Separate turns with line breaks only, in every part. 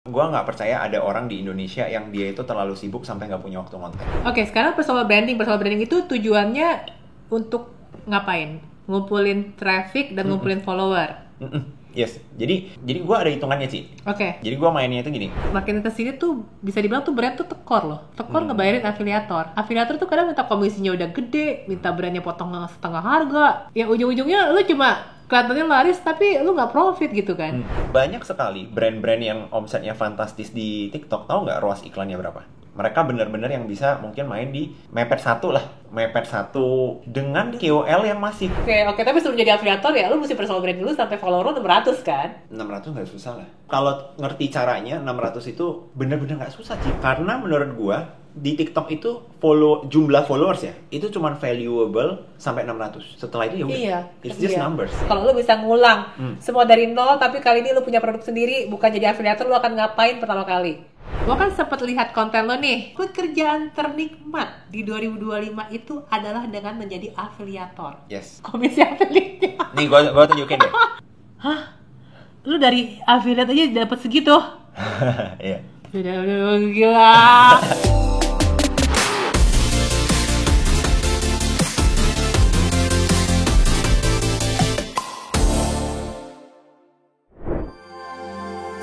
Gue nggak percaya ada orang di Indonesia yang dia itu terlalu sibuk sampai nggak punya waktu ngonten.
Oke, sekarang personal branding itu tujuannya untuk ngapain? Ngumpulin traffic dan ngumpulin follower.
Yes, jadi gue ada hitungannya sih.
Oke.
Jadi gue mainnya itu gini.
Makin kesini tuh bisa dibilang tuh brand tuh tekor loh. Tekor ngebayarin afiliator. Afiliator tuh kadang minta komisinya udah gede, minta brandnya potong setengah harga. Yang ujung-ujungnya lu cuma kelihatannya laris tapi lu nggak profit gitu kan.
Banyak sekali brand-brand yang omsetnya fantastis di TikTok. Tahu nggak ROAS iklannya berapa? Mereka bener-bener yang bisa mungkin main di mepet 1 lah. Mepet 1 dengan KOL yang masif.
Oke, tapi sebelum jadi afiliator ya lu mesti personal brand dulu sampai follower lu 600 kan?
600 nggak susah lah. Kalau ngerti caranya, 600 itu bener-bener nggak susah sih. Karena menurut gua, di TikTok itu jumlah followers ya, itu cuma valuable sampai 600. Setelah itu ya udah.
Iya,
It's just numbers.
Kalau lu bisa ngulang semua dari nol, tapi kali ini lu punya produk sendiri, bukan jadi afiliator, lu akan ngapain pertama kali? Gua kan sempat lihat konten lo nih. Pekerjaan ternikmat di 2025 itu adalah dengan menjadi afiliator.
Yes.
Komisi afiliatnya.
Nih gua tunjukin deh.
Hah? Lu dari afiliat aja dapat segitu?
Iya.
Udah gila.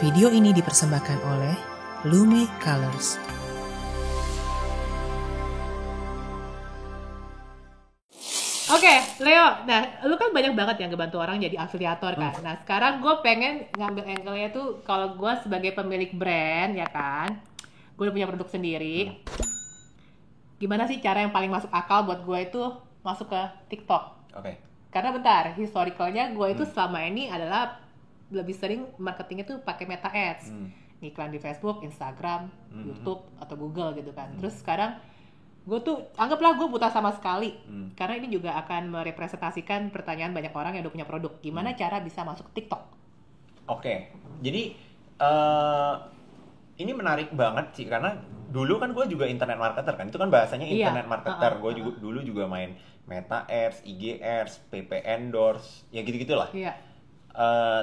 Video ini dipersembahkan oleh Lume Colors.
Oke, Leo. Nah, lu kan banyak banget yang ngebantu orang jadi afiliator kan. Nah, sekarang gue pengen ngambil angle-nya tuh kalau gue sebagai pemilik brand, ya kan, gue udah punya produk sendiri. Gimana sih cara yang paling masuk akal buat gue itu masuk ke TikTok?
Oke.
Karena bentar, historicalnya gue itu selama ini adalah lebih sering marketingnya tuh pakai Meta Ads. Iklan di Facebook, Instagram, YouTube, atau Google gitu kan. Terus sekarang gue tuh, anggaplah gue buta sama sekali. Karena ini juga akan merepresentasikan pertanyaan banyak orang yang udah punya produk. Gimana cara bisa masuk TikTok?
Oke. Jadi ini menarik banget sih, karena dulu kan gue juga internet marketer kan. Itu kan bahasanya internet marketer. Gue juga dulu juga main Meta Ads, IG Ads, PP Endorse, ya gitu-gitulah.
Iya.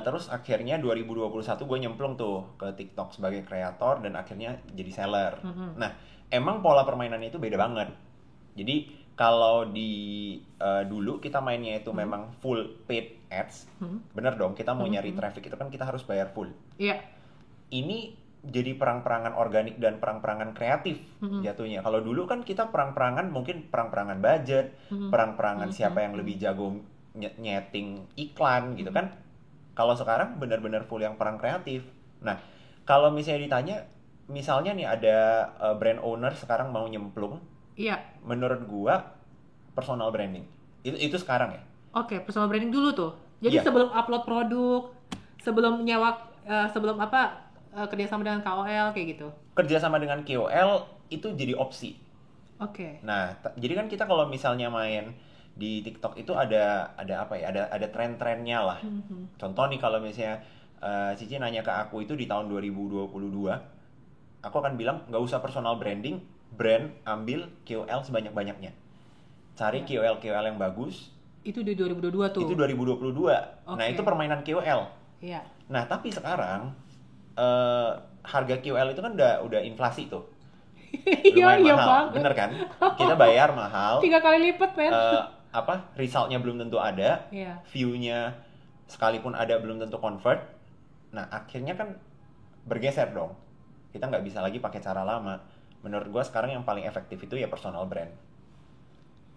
Terus akhirnya 2021 gue nyemplung tuh ke TikTok sebagai kreator dan akhirnya jadi seller. Nah, emang pola permainannya itu beda banget. Jadi kalau di dulu kita mainnya itu memang full paid ads, bener dong, kita mau nyari traffic itu kan kita harus bayar full.
Iya.
Ini jadi perang-perangan organik dan perang-perangan kreatif jatuhnya. Kalau dulu kan kita perang-perangan, mungkin perang-perangan budget, perang-perangan siapa yang lebih jago nyeting iklan gitu kan. Kalau sekarang benar-benar full yang perang kreatif. Nah, kalau misalnya ditanya, misalnya nih ada brand owner sekarang mau nyemplung,
Iya.
menurut gua personal branding. Itu sekarang ya.
Oke, personal branding dulu tuh. Jadi
Iya.
sebelum upload produk, sebelum nyewa, sebelum kerjasama dengan KOL kayak gitu.
Kerjasama dengan KOL itu jadi opsi.
Oke.
Nah, jadi kan kita kalau misalnya main di TikTok itu ada apa ya? Ada tren-trennya lah. Contoh nih kalau misalnya Cici nanya ke aku itu di tahun 2022, aku akan bilang nggak usah personal branding, brand ambil KOL sebanyak-banyaknya. Cari KOL yang bagus.
Itu di 2022 tuh.
Itu 2022. Nah, itu permainan KOL.
Iya.
Nah, tapi sekarang harga KOL itu kan udah inflasi tuh.
Iya,
Lumayan mahal,
banget.
bener kan? Kita bayar mahal.
3 kali lipat, men.
Resultnya belum tentu ada,
Iya.
view-nya sekalipun ada belum tentu convert. Nah, akhirnya kan bergeser dong. Kita nggak bisa lagi pakai cara lama. Menurut gue sekarang yang paling efektif itu ya personal brand.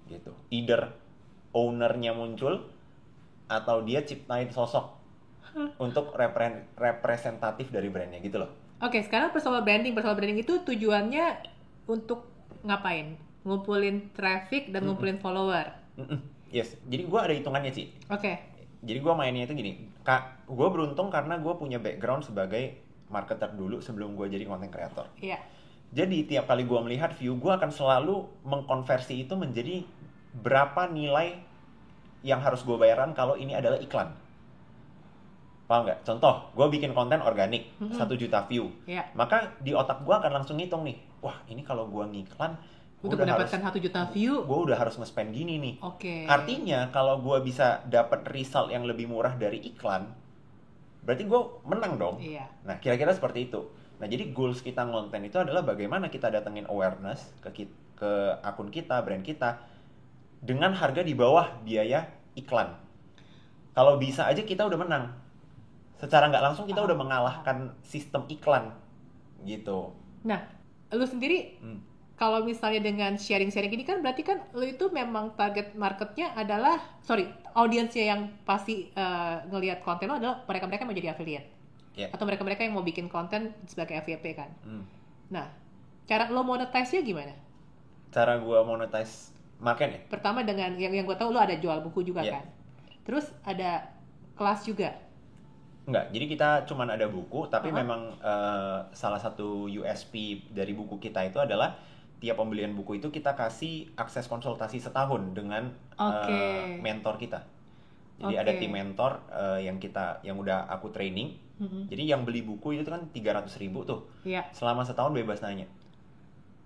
Gitu. Either owner-nya muncul atau dia ciptain sosok untuk representatif dari brandnya gitu loh.
Oke, sekarang personal branding itu tujuannya untuk ngapain? Ngumpulin traffic dan ngumpulin follower.
Yes, jadi gue ada hitungannya sih.
Oke.
Jadi gue mainnya itu gini, gue beruntung karena gue punya background sebagai marketer dulu sebelum gue jadi content creator.
Iya.
Jadi tiap kali gue melihat view, gue akan selalu mengkonversi itu menjadi berapa nilai yang harus gue bayarkan kalau ini adalah iklan. Paham nggak? Contoh, gue bikin konten organik, 1 juta view.
Iya.
Maka di otak gue akan langsung ngitung nih, wah ini kalau gue ngiklan,
Untuk mendapatkan 1 juta view,
gue udah harus nge-spend gini nih.
Oke.
Artinya kalau gue bisa dapat result yang lebih murah dari iklan, berarti gue menang dong.
Iya.
Nah, kira-kira seperti itu. Nah, jadi goals kita ngonten itu adalah bagaimana kita datengin awareness ke akun kita, brand kita dengan harga di bawah biaya iklan. Kalau bisa aja kita udah menang. Secara nggak langsung kita udah mengalahkan sistem iklan gitu.
Nah, lu sendiri kalau misalnya dengan sharing-sharing ini kan berarti kan lu itu memang target marketnya adalah, audiensnya yang pasti ngelihat konten lo adalah mereka-mereka yang mau jadi affiliate. Atau mereka-mereka yang mau bikin konten sebagai FYP kan. Nah, cara lo monetize-nya gimana?
Cara gua monetize market ya?
Pertama dengan yang gue tahu lo ada jual buku juga kan. Terus ada kelas juga.
Enggak, jadi kita cuman ada buku, tapi memang salah satu USP dari buku kita itu adalah tiap pembelian buku itu kita kasih akses konsultasi setahun dengan mentor kita. Jadi ada tim mentor yang udah aku training. Jadi yang beli buku itu kan 300.000 tuh. Selama setahun bebas nanya.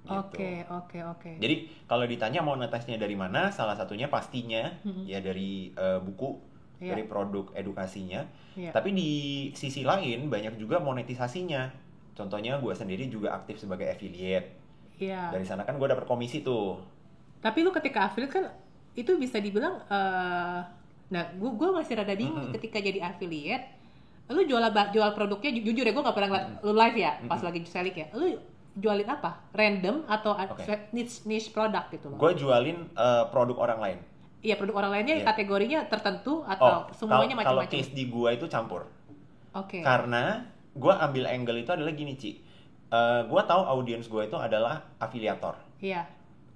Gitu.
Oke.
Jadi kalau ditanya monetize-nya dari mana, salah satunya pastinya ya dari buku, dari produk edukasinya. Tapi di sisi lain banyak juga monetisasinya. Contohnya gue sendiri juga aktif sebagai affiliate. Dari sana kan gue dapet komisi tuh.
Tapi lu ketika affiliate kan itu bisa dibilang, nah gue masih rada bingung ketika jadi affiliate. Lu jual produknya, jujur ya gue gak pernah ngeliat lu live ya pas lagi selling ya. Lu jualin apa? Random atau niche produk gitu loh?
Gue jualin produk orang lain.
Iya, produk orang lainnya kategorinya tertentu atau semuanya macam-macam? Kalau
case di gue itu campur.
Oke.
Karena gue ambil angle itu adalah gini, Ci. Gue tahu audiens gue itu adalah afiliator.
Iya.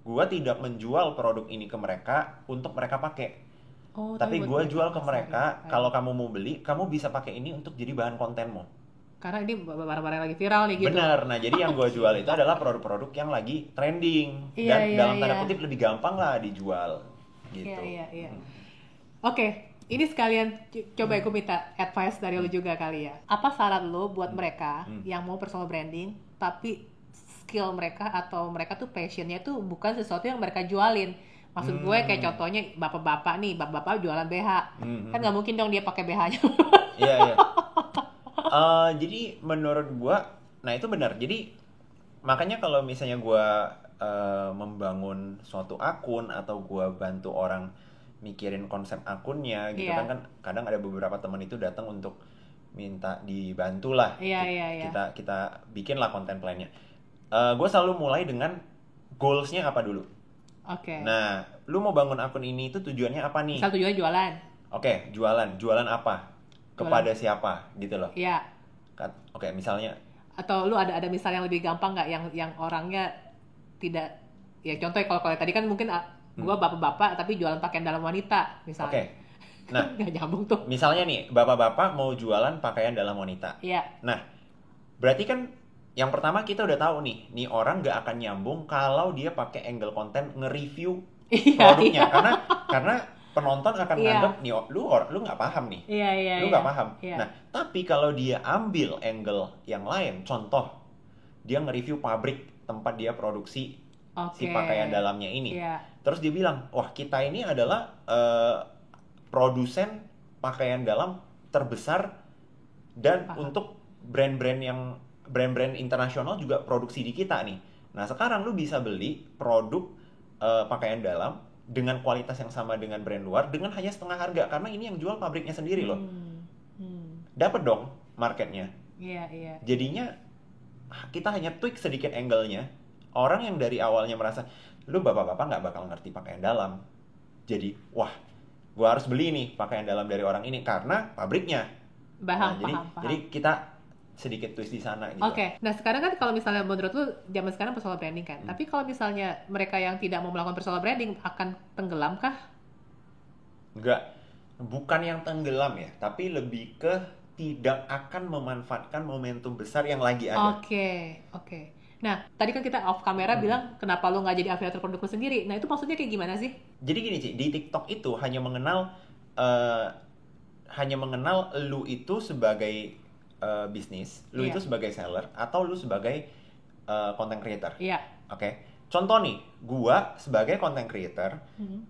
Gue tidak menjual produk ini ke mereka untuk mereka pakai. Tapi gue jual ke mereka, kalau kamu mau beli, kamu bisa pakai ini untuk jadi bahan kontenmu.
Karena ini barang-barang yang lagi viral nih gitu.
Bener, nah jadi yang gue jual itu adalah produk-produk yang lagi trending. Dan dalam tanda kutip lebih gampang lah dijual. Gitu.
Iya. Oke, ini sekalian coba aku minta advice dari lu juga kali ya. Apa saran lu buat mereka yang mau personal branding, tapi skill mereka atau mereka tuh passionnya tuh bukan sesuatu yang mereka jualin. Maksud gue kayak contohnya bapak-bapak nih, bapak-bapak jualan BH. Kan nggak mungkin dong dia pakai BH-nya.
Iya. Jadi menurut gue, nah itu benar. Jadi makanya kalau misalnya gue membangun suatu akun atau gue bantu orang mikirin konsep akunnya gitu kan kadang ada beberapa teman itu datang untuk minta dibantu lah. Kita bikin lah konten plannya. Gue selalu mulai dengan goalsnya apa dulu. Nah, lu mau bangun akun ini itu tujuannya apa nih?
Misal tujuannya jualan.
Jualan apa? Kepada siapa gitu loh.
Iya.
Misalnya.
Atau lu ada misal yang lebih gampang nggak yang orangnya tidak, ya contohnya kalau tadi kan mungkin gua bapak-bapak tapi jualan pakaian dalam wanita misalnya.
Nah,
nggak nyambung tuh.
Misalnya nih, bapak-bapak mau jualan pakaian dalam wanita.
Iya.
Nah, berarti kan yang pertama kita udah tahu nih orang nggak akan nyambung kalau dia pakai angle konten nge-review produknya. Karena penonton akan nganggap nih lu nggak paham nih. Lu nggak paham. Nah, tapi kalau dia ambil angle yang lain, contoh dia nge-review pabrik tempat dia produksi si pakaian dalamnya ini. Terus dia bilang, wah kita ini adalah produsen pakaian dalam terbesar dan untuk brand-brand internasional juga produksi di kita nih. Nah sekarang lu bisa beli produk pakaian dalam dengan kualitas yang sama dengan brand luar dengan hanya setengah harga karena ini yang jual pabriknya sendiri loh. Dapat dong marketnya.
Iya.
Jadinya kita hanya tweak sedikit angle-nya. Orang yang dari awalnya merasa lu bapak-bapak nggak bakal ngerti pakaian dalam. Jadi wah, gua harus beli nih pakaian dalam dari orang ini karena pabriknya.
Paham.
Jadi kita sedikit twist di sana gitu.
Nah sekarang kan kalau misalnya menurut lu zaman sekarang personal branding kan, tapi kalau misalnya mereka yang tidak mau melakukan personal branding akan tenggelam kah?
Enggak, bukan yang tenggelam ya, tapi lebih ke tidak akan memanfaatkan momentum besar yang lagi ada.
Oke. Nah tadi kan kita off kamera bilang kenapa lu nggak jadi afiliator produk lu sendiri. Nah itu maksudnya kayak gimana sih?
Jadi gini Ci, di TikTok itu hanya mengenal lu itu sebagai bisnis, lu itu sebagai seller atau lu sebagai content creator. Contoh nih, gua sebagai content creator,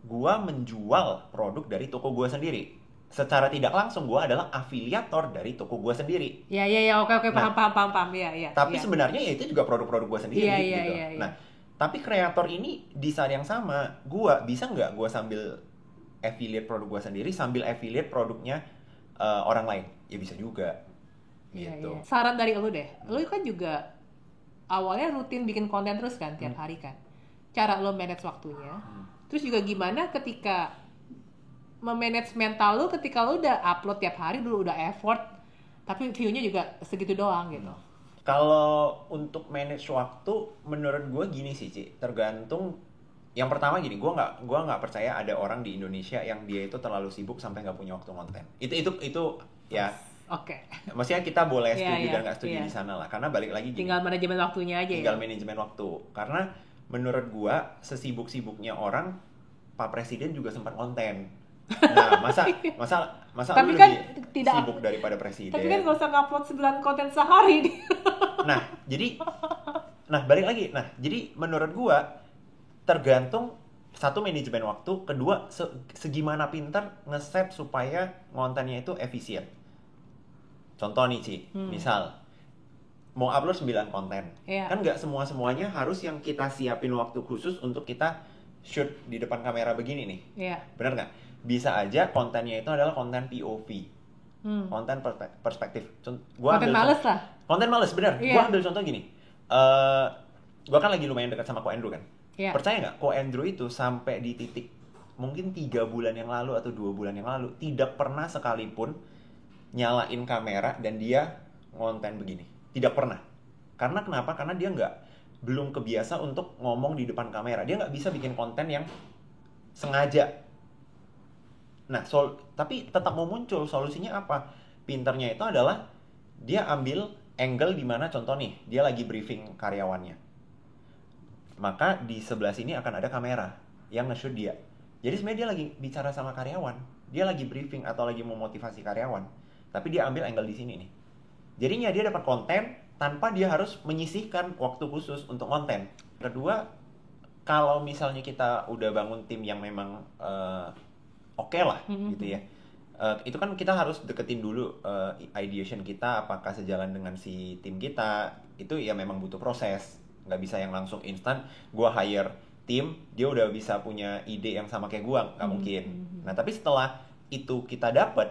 gua menjual produk dari toko gua sendiri. secara tidak langsung gue adalah afiliator dari toko gue sendiri.
Iya, oke, paham, iya.
Tapi sebenarnya ya itu juga produk-produk gue sendiri gitu.
Iya.
Nah, tapi kreator ini di saat yang sama, gue bisa nggak gue sambil affiliate produk gue sendiri sambil affiliate produknya orang lain? Ya bisa juga. Gitu.
Iya. Saran dari lu deh, lu kan juga awalnya rutin bikin konten terus kan tiap hari kan. Cara lu manage waktunya, terus juga gimana ketika memanage mental lu ketika lu udah upload tiap hari, dulu udah effort, tapi view-nya juga segitu doang gitu.
Kalau untuk manage waktu, menurut gue gini sih, Ci, tergantung. Yang pertama gini, gue nggak percaya ada orang di Indonesia yang dia itu terlalu sibuk sampai nggak punya waktu konten. Itu ya.
Oke.
Maksudnya kita boleh setuju dan nggak setuju di sana lah, karena balik lagi gini.
Tinggal manajemen waktunya aja.
Tinggal manajemen waktu, karena menurut gue sesibuk-sibuknya orang, Pak Presiden juga sempat konten. Nah, masa
tapi
lu
kan
lebih
tidak
sibuk daripada presiden.
Tapi kan gak usah ngupload 9 konten sehari.
Nah, balik lagi. Nah, jadi menurut gua tergantung satu manajemen waktu, kedua segimana pintar ngeset supaya kontennya itu efisien. Contoh nih, Ci. Misal mau upload 9 konten. Kan nggak semuanya harus yang kita siapin waktu khusus untuk kita shoot di depan kamera begini nih. Benar nggak? Bisa aja kontennya itu adalah konten POV. Konten perspektif.
Konten males lah.
Konten males, benar. Gua ambil contoh gini. Gua kan lagi lumayan dekat sama Ko Andrew kan. Percaya nggak? Ko Andrew itu sampai di titik mungkin 3 bulan yang lalu atau 2 bulan yang lalu tidak pernah sekalipun nyalain kamera dan dia ngonten begini. Tidak pernah. Karena kenapa? Karena dia belum kebiasa untuk ngomong di depan kamera. Dia nggak bisa bikin konten yang sengaja. Nah, tapi tetap mau muncul. Solusinya apa? Pinternya itu adalah dia ambil angle di mana contoh nih, dia lagi briefing karyawannya. Maka di sebelah sini akan ada kamera yang nge-shoot dia. Jadi sebenarnya dia lagi bicara sama karyawan. Dia lagi briefing atau lagi memotivasi karyawan. Tapi dia ambil angle di sini nih. Jadinya dia dapat konten tanpa dia harus menyisihkan waktu khusus untuk konten. Kedua, kalau misalnya kita udah bangun tim yang memang oke lah gitu ya. Itu kan kita harus deketin dulu ideation kita apakah sejalan dengan si tim kita. Itu ya memang butuh proses. Nggak bisa yang langsung instan. Gua hire tim, dia udah bisa punya ide yang sama kayak gua, nggak mungkin. Nah, tapi setelah itu kita dapat,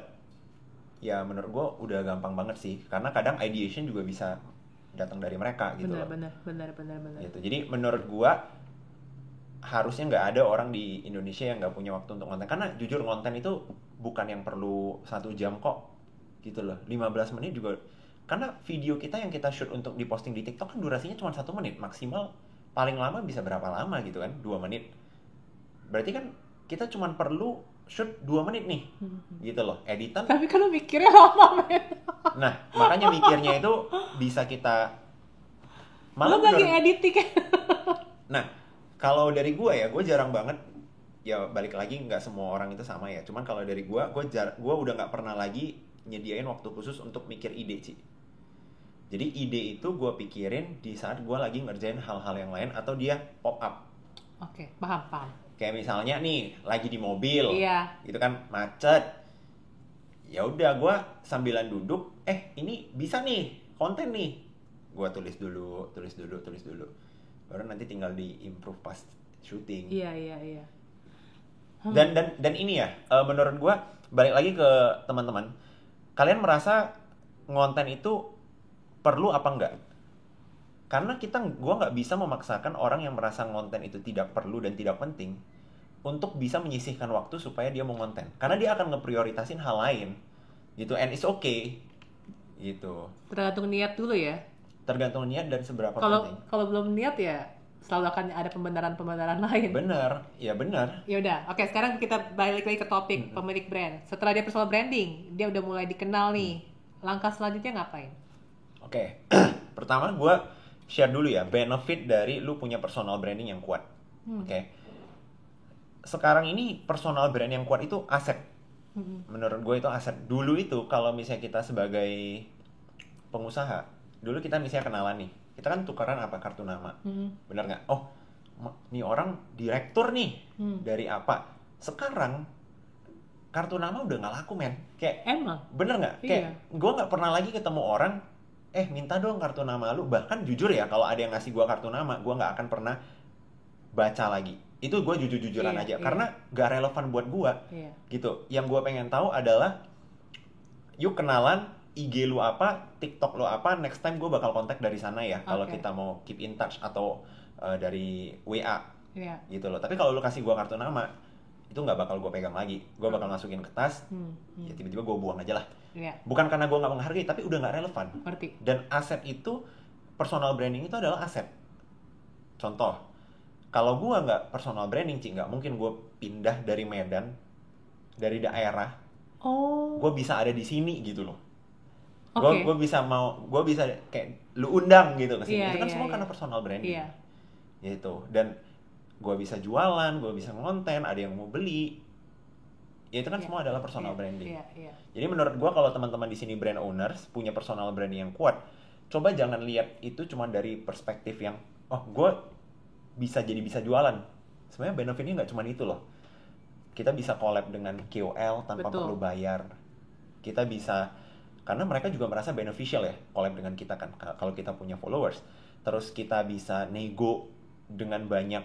ya menurut gue udah gampang banget sih, karena kadang ideation juga bisa datang dari mereka gitu.
Benar.
Gitu. Jadi menurut gue harusnya nggak ada orang di Indonesia yang nggak punya waktu untuk konten, karena jujur konten itu bukan yang perlu 1 jam kok gitu loh, 15 menit juga. Karena video kita yang kita shoot untuk diposting di TikTok kan durasinya cuma 1 menit, maksimal paling lama bisa berapa lama gitu kan, 2 menit. Berarti kan kita cuma perlu shoot 2 menit nih, gitu loh, editan.
Tapi kan lu mikirnya lama, men.
Nah, makanya mikirnya itu bisa kita
malah lagi editing.
Nah, kalau dari gue jarang banget, ya balik lagi nggak semua orang itu sama ya. Cuman kalau dari gue udah nggak pernah lagi nyediain waktu khusus untuk mikir ide, Ci. Jadi ide itu gue pikirin di saat gue lagi ngerjain hal-hal yang lain atau dia pop up.
Oke, paham.
Kayak misalnya nih lagi di mobil, gitu kan macet. Ya udah gue sambilan duduk, ini bisa nih konten nih. Gue tulis dulu. Baru nanti tinggal di improve pas syuting.
Iya.
Dan ini ya, menurut gue balik lagi ke teman-teman. Kalian merasa ngonten itu perlu apa enggak? Karena gue nggak bisa memaksakan orang yang merasa ngonten itu tidak perlu dan tidak penting untuk bisa menyisihkan waktu supaya dia mau ngonten. Karena dia akan ngeprioritasin hal lain, gitu. And it's okay, gitu.
Tergantung niat dulu ya.
Tergantung niat dan seberapa penting.
Kalau belum niat ya selalu akan ada pembenaran lain.
Benar. Ya udah. Oke,
sekarang kita balik lagi ke topik pemilik brand. Setelah dia personal branding, dia udah mulai dikenal nih. Langkah selanjutnya ngapain?
Oke. Pertama gue share dulu ya benefit dari lu punya personal branding yang kuat. Oke. Sekarang ini personal brand yang kuat itu aset. Menurut gue itu aset. Dulu itu kalau misalnya kita sebagai pengusaha, dulu kita misalnya kenalan nih, kita kan tukaran apa, kartu nama. Bener nggak? Oh, nih orang direktur nih, dari apa? Sekarang kartu nama udah nggak laku, men. Kayak
Emang?
bener nggak?
Iya.
Kayak gue nggak pernah lagi ketemu orang, minta dong kartu nama lu. Bahkan jujur ya, kalau ada yang ngasih gue kartu nama, gue nggak akan pernah baca lagi. Itu gue jujur-jujuran
Iya,
aja,
iya.
karena gak relevan buat gue.
Iya.
Gitu. Yang gue pengen tahu adalah, yuk kenalan, IG lu apa, TikTok lu apa, next time gue bakal kontak dari sana ya. Kalau
Oke.
kita mau keep in touch atau dari WA
Iya.
gitu loh. Tapi kalau lu kasih gue kartu nama, itu nggak bakal gue pegang lagi. Gue bakal masukin ke tas, ya tiba-tiba gue buang aja lah.
Iya.
Bukan karena gue nggak menghargai, tapi udah nggak relevan.
Ngerti.
Dan aset itu, personal branding itu adalah aset. Contoh, kalau gue nggak personal branding, nggak mungkin gue pindah dari Medan, dari daerah,
Oh.
gue bisa ada di sini gitu loh.
Oke.
Gue bisa kayak lu undang gitu ke sini.
Iya,
Itu kan
iya,
semua
iya.
karena personal branding.
Iya.
Gitu. Dan gue bisa jualan, gue bisa ngonten, ada yang mau beli. Ya itu kan
Iya.
semua adalah personal
Iya,
branding.
Iya, iya.
Jadi menurut gue kalau teman-teman di sini brand owners punya personal branding yang kuat, coba jangan lihat itu cuma dari perspektif yang gue bisa jualan. Sebenarnya benefitnya nggak cuma itu loh. Kita bisa collab dengan KOL tanpa
Betul.
perlu bayar. Kita bisa, karena mereka juga merasa beneficial ya collab dengan kita kan kalau kita punya followers. Terus kita bisa nego dengan banyak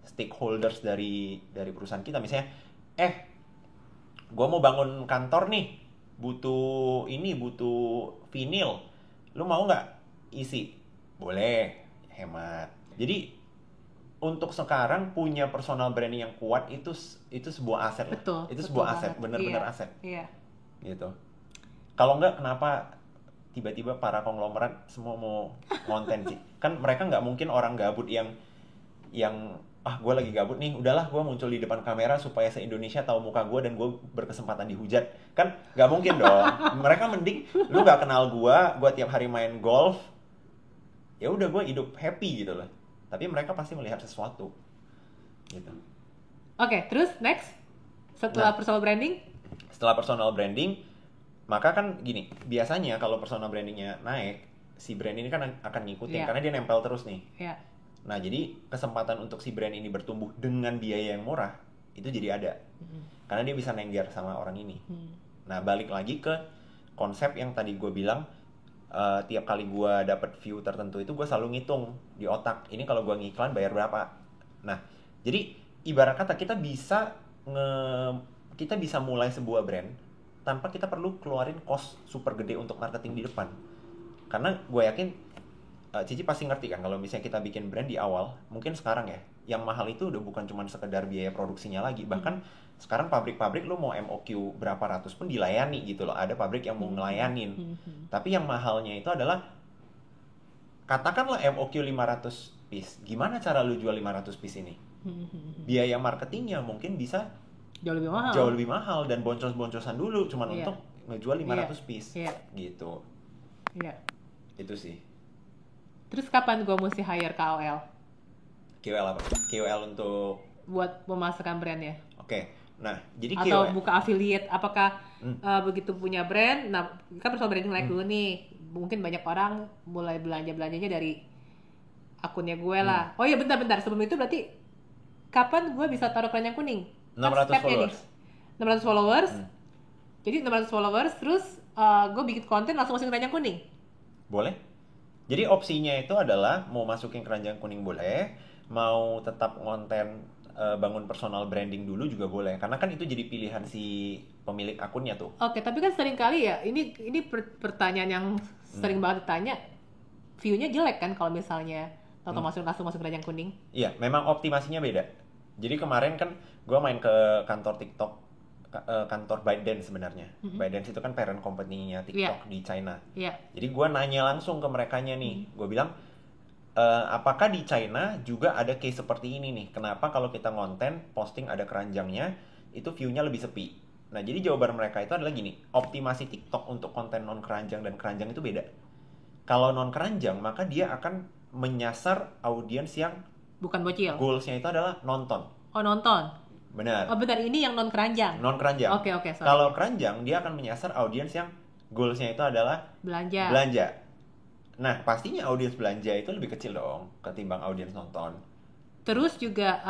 stakeholders dari perusahaan kita. Misalnya, gue mau bangun kantor nih, butuh vinil, lu mau nggak isi? Boleh, hemat. Jadi untuk sekarang punya personal branding yang kuat itu sebuah aset lah.
Betul.
Itu
betul
sebuah
banget.
aset, bener-bener
Iya.
aset
Iya.
gitu. Kalau nggak, kenapa tiba-tiba para konglomerat semua mau konten sih? Kan mereka nggak mungkin orang gabut yang gue lagi gabut nih, udahlah gue muncul di depan kamera supaya se-Indonesia tahu muka gue dan gue berkesempatan dihujat. Kan nggak mungkin dong. Mereka mending lu nggak kenal gue tiap hari main golf, ya udah gue hidup happy gitu loh. Tapi mereka pasti melihat sesuatu gitu.
Oke, terus next setelah personal branding?
Setelah personal branding, maka kan gini, biasanya kalau personal brandingnya naik, si brand ini kan akan ngikutin,
Iya.
karena dia nempel terus nih.
Iya.
Nah, jadi kesempatan untuk si brand ini bertumbuh dengan biaya yang murah, itu jadi ada. Karena dia bisa nengger sama orang ini. Nah, balik lagi ke konsep yang tadi gue bilang, tiap kali gue dapet view tertentu itu gue selalu ngitung di otak, ini kalau gue ngiklan bayar berapa. Nah, jadi ibarat kata kita bisa mulai sebuah brand tanpa kita perlu keluarin cost super gede untuk marketing di depan. Karena gue yakin Cici pasti ngerti kan kalau misalnya kita bikin brand di awal, mungkin sekarang ya, yang mahal itu udah bukan cuma sekedar biaya produksinya lagi, bahkan sekarang pabrik-pabrik lu mau MOQ berapa ratus pun dilayani gitu loh. Ada pabrik yang mau ngelayanin. Tapi yang mahalnya itu adalah, katakanlah MOQ 500 piece. Gimana cara lu jual 500 piece ini? Biaya marketingnya mungkin bisa
Jauh lebih mahal.
jauh lebih mahal dan boncos-boncosan dulu cuman
Iya.
untuk ngejual 500 piece.
Iya.
Gitu.
Iya.
Itu sih.
Terus kapan gue mesti hire KOL
KOL apa? KOL untuk
buat memasarkan brandnya?
Oke. Nah, jadi
Atau
KOL
buka affiliate? Apakah begitu punya brand, nah kan personal branding naik dulu nih, mungkin banyak orang mulai belanjanya dari akunnya gue lah. Oh iya, bentar sebelum itu berarti kapan gue bisa taruh keranjang kuning?
600 followers.
600 followers. Jadi 600 followers, terus gue bikin konten langsung masukin keranjang kuning.
Boleh. Jadi opsinya itu adalah mau masukin keranjang kuning boleh, mau tetap ngonten bangun personal branding dulu juga boleh. Karena kan itu jadi pilihan si pemilik akunnya tuh.
Oke, tapi kan sering kali ya, ini pertanyaan yang sering banget ditanya, view-nya jelek kan kalau misalnya langsung masuk keranjang kuning.
Iya, memang optimasinya beda. Jadi kemarin kan gue main ke kantor TikTok, kantor ByteDance sebenarnya. ByteDance itu kan parent company-nya TikTok di China.
Iya.
Jadi gue nanya langsung ke merekanya nih, gue bilang, apakah di China juga ada case seperti ini nih? Kenapa kalau kita ngonten, posting ada keranjangnya, itu view-nya lebih sepi? Nah, jadi jawaban mereka itu adalah gini, optimasi TikTok untuk konten non keranjang dan keranjang itu beda. Kalau non keranjang, maka dia akan menyasar audiens yang
Bukan bocil.
goals-nya itu adalah nonton.
Oh, nonton.
Benar.
Oh, bentar, ini yang non keranjang.
Non keranjang.
Oke, sorry.
Kalau keranjang, dia akan menyasar audiens yang goals-nya itu adalah
Belanja.
Nah, pastinya audiens belanja itu lebih kecil dong ketimbang audiens nonton.
Terus juga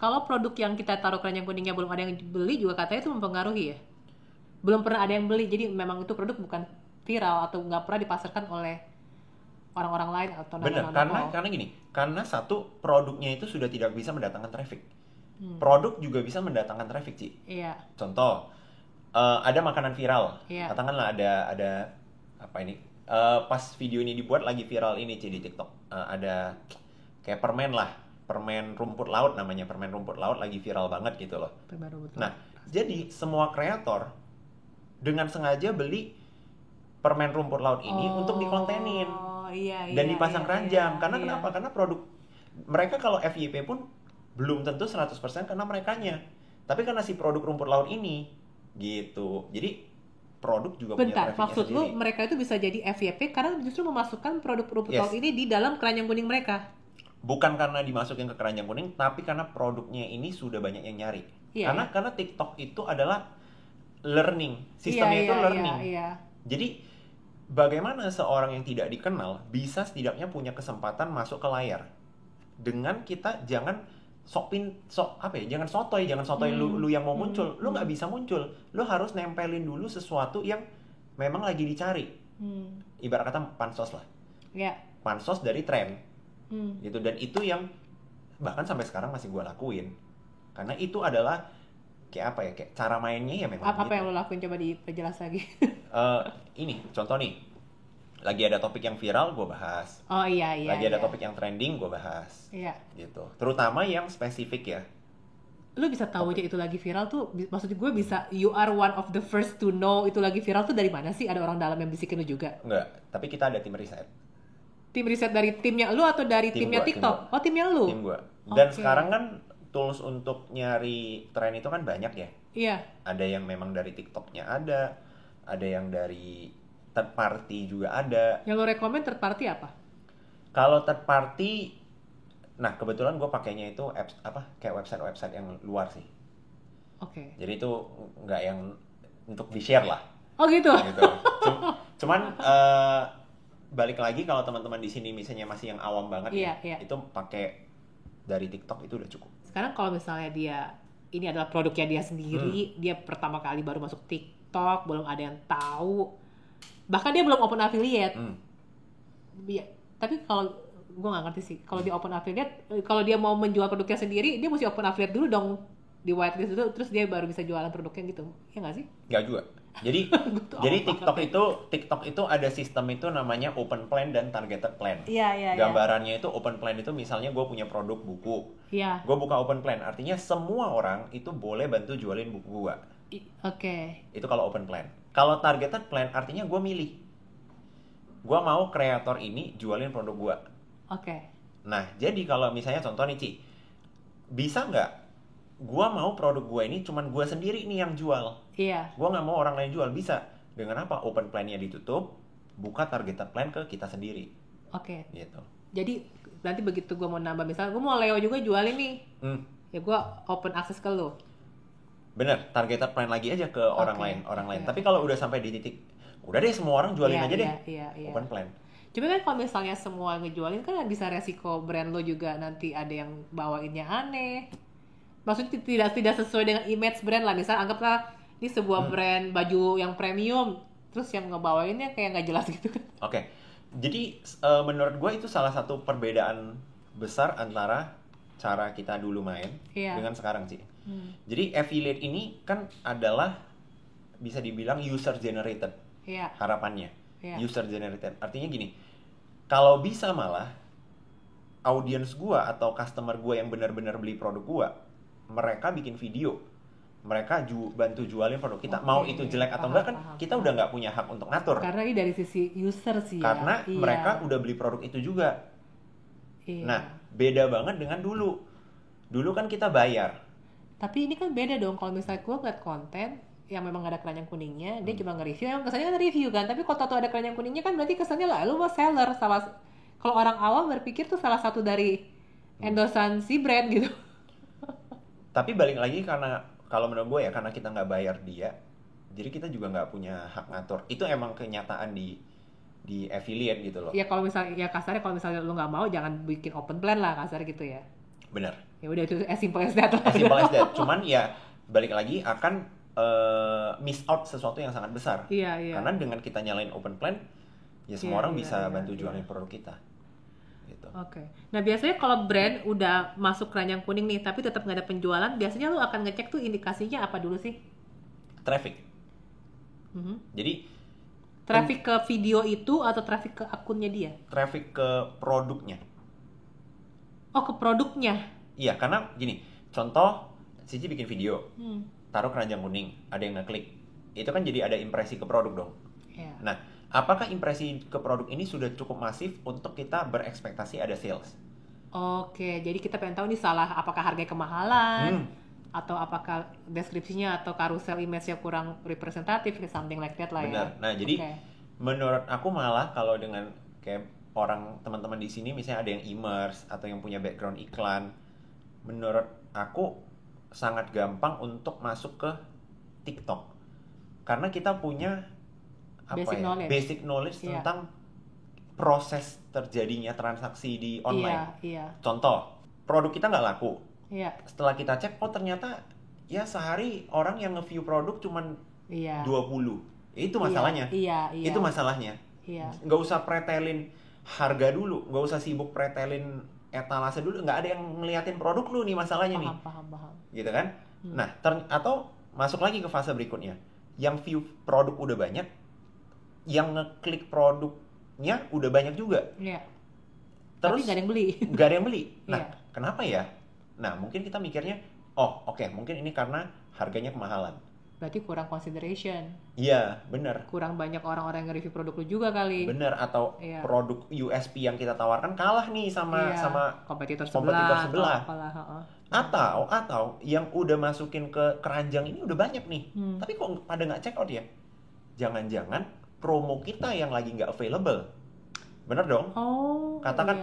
kalau produk yang kita taruh keranjang kuningnya belum ada yang beli juga katanya itu mempengaruhi ya. Belum pernah ada yang beli, jadi memang itu produk bukan viral atau nggak pernah dipasarkan oleh orang-orang lain atau
Bener,
nama-nama
karena gini, karena satu produknya itu sudah tidak bisa mendatangkan traffic. Produk juga bisa mendatangkan traffic, Ci.
Iya.
Contoh, ada makanan viral.
Iya.
Katakanlah ada apa ini? Pas video ini dibuat lagi viral ini, Ci, di TikTok. Ada kayak permen lah, permen rumput laut namanya, permen rumput laut lagi viral banget gitu loh. Nah, jadi semua kreator dengan sengaja beli permen rumput laut ini untuk dikontenin dan dipasang keranjang. Karena kenapa? Karena produk mereka kalau FYP pun belum tentu 100% karena merekanya. Tapi karena si produk rumput laut ini gitu. Jadi produk juga punya trafficnya sendiri.
Maksud lu mereka itu bisa jadi FYP karena justru memasukkan produk rumput laut ini di dalam keranjang kuning mereka?
Bukan karena dimasukin ke keranjang kuning, tapi karena produknya ini sudah banyak yang nyari. Karena TikTok itu adalah learning, sistemnya itu learning. Jadi bagaimana seorang yang tidak dikenal bisa setidaknya punya kesempatan masuk ke layar dengan kita jangan jangan sotoy lu yang mau muncul, lu nggak bisa muncul, lu harus nempelin dulu sesuatu yang memang lagi dicari. Ibarat kata pansos lah, pansos dari tren, gitu. Dan itu yang bahkan sampai sekarang masih gue lakuin karena itu adalah kayak cara mainnya ya memang.
Apa yang lo lakuin, coba diperjelas lagi.
Ini contoh nih, lagi ada topik yang viral gue bahas. Lagi ada topik yang trending gue bahas. Gitu. Terutama yang spesifik ya.
Lu bisa tahu aja itu lagi viral tuh, maksud gue bisa you are one of the first to know itu lagi viral tuh dari mana sih? Ada orang dalam yang bisikin lu juga?
Enggak, tapi kita ada tim riset.
Tim riset dari timnya lu atau dari timnya TikTok? Timnya lu?
Tim gue. Dan sekarang kan tools untuk nyari tren itu kan banyak ya.
Iya.
Ada yang memang dari TikToknya ada yang dari third party juga ada.
Yang lo rekomend third party apa?
Kalau third party, nah kebetulan gue pakainya itu apps kayak website yang luar sih. Jadi itu nggak yang untuk di share lah.
Oh gitu.
Cuman balik lagi kalau teman-teman di sini misalnya masih yang awam banget itu pakai dari TikTok itu udah cukup.
Sekarang kalau misalnya ini adalah produknya dia sendiri, dia pertama kali baru masuk TikTok, belum ada yang tahu, bahkan dia belum open affiliate. Tapi kalau gue nggak ngerti sih, kalau dia open affiliate, kalau dia mau menjual produknya sendiri, dia mesti open affiliate dulu dong, di whitelist dulu, terus dia baru bisa jualan produknya gitu, ya nggak sih?
Nggak juga. Jadi TikTok itu ada sistem itu namanya open plan dan targeted plan. Gambarannya itu open plan itu misalnya gue punya produk buku, gue buka open plan, artinya semua orang itu boleh bantu jualin buku gue. Itu kalau open plan. Kalau targeted plan artinya gue milih, gue mau kreator ini jualin produk gue. Nah jadi kalau misalnya contoh nih Ci, bisa nggak gue mau produk gue ini cuman gue sendiri nih yang jual. Gue nggak mau orang lain jual. Bisa. Dengan apa? Open plan-nya ditutup, buka targeted plan ke kita sendiri. Gitu.
Jadi nanti begitu gue mau nambah, misalnya gue mau Leo juga jualin nih, ya gue open access ke lo.
Bener, targeted plan lagi aja ke orang lain. Tapi kalau udah sampai di titik, udah deh semua orang jualin aja deh. Open plan.
Cuma kan kalau misalnya semua ngejualin kan bisa resiko brand lo juga nanti ada yang bawainnya aneh. Maksudnya tidak sesuai dengan image brand lah. Misal anggaplah ini sebuah brand baju yang premium, terus yang ngebawainnya kayak nggak jelas gitu kan.
Jadi menurut gue itu salah satu perbedaan besar antara cara kita dulu main dengan sekarang sih. Jadi affiliate ini kan adalah bisa dibilang user generated. Harapannya user generated. Artinya gini, kalau bisa malah audience gue atau customer gue yang benar-benar beli produk gue, mereka bikin video, mereka bantu jualin produk kita. Mau itu jelek atau enggak kan kita udah nggak punya hak untuk ngatur.
Karena ini dari sisi user sih.
Karena mereka udah beli produk itu juga. Nah, beda banget dengan dulu. Dulu kan kita bayar.
Tapi ini kan beda dong. Kalau misalnya gue ngeliat konten yang memang ada keranjang kuningnya, dia cuma nge-review, yang kesannya kan review kan. Tapi kalau tahu ada keranjang kuningnya kan berarti kesannya lah lu mau seller. Kalau orang awam berpikir tuh salah satu dari endorsan si brand gitu.
Tapi balik lagi karena kalau menurut gue ya karena kita nggak bayar dia, jadi kita juga nggak punya hak ngatur. Itu emang kenyataan di affiliate gitu loh.
Ya kalau misalnya kasarnya kalau misalnya lu nggak mau jangan bikin open plan lah kasar gitu ya.
Benar.
Ya udah itu as simple as that lah.
As simple as that. Cuman ya balik lagi akan miss out sesuatu yang sangat besar.
Iya.
Karena dengan kita nyalain open plan, ya semua orang bisa bantu jualin produk kita. Gitu.
Oke. Nah biasanya kalau brand udah masuk keranjang kuning nih, tapi tetap nggak ada penjualan, biasanya lu akan ngecek tuh indikasinya apa dulu sih?
Traffic. Jadi
traffic ke video itu atau traffic ke akunnya dia?
Traffic ke produknya.
Oh, ke produknya?
Iya, karena gini, contoh Cici bikin video, taruh keranjang kuning, ada yang ngeklik, itu kan jadi ada impresi ke produk dong.
Yeah.
Nah, apakah impresi ke produk ini sudah cukup masif untuk kita berekspektasi ada sales?
Oke, jadi kita pengen tahu nih salah apakah harganya kemahalan, atau apakah deskripsinya atau karusel image-nya kurang representatif, something like that lah ya.
Benar. Nah, jadi menurut aku malah kalau dengan kayak orang teman-teman di sini misalnya ada yang immerse atau yang punya background iklan, menurut aku sangat gampang untuk masuk ke TikTok. Karena kita punya basic knowledge tentang proses terjadinya transaksi di online. Contoh, produk kita nggak laku. Setelah kita cek, oh ternyata ya sehari orang yang nge-view produk cuman 20. Itu masalahnya. Itu masalahnya. Nggak usah pretelin harga dulu, nggak usah sibuk pretelin etalase dulu, nggak ada yang ngeliatin produk lu nih masalahnya.
Paham.
Gitu kan? Nah, atau masuk lagi ke fase berikutnya. Yang view produk udah banyak, yang ngeklik produknya udah banyak juga. Terus
tapi nggak ada yang beli.
Nggak ada yang beli. Nah, kenapa ya? Nah, mungkin kita mikirnya, mungkin ini karena harganya kemahalan.
Berarti kurang consideration.
Iya, benar.
Kurang banyak orang-orang yang review produk lu juga kali.
Benar, atau produk USP yang kita tawarkan kalah nih sama
kompetitor sebelah.
Atau yang udah masukin ke keranjang ini udah banyak nih. Tapi kok pada nggak check out ya? Jangan-jangan promo kita yang lagi nggak available. Bener dong? Katakan,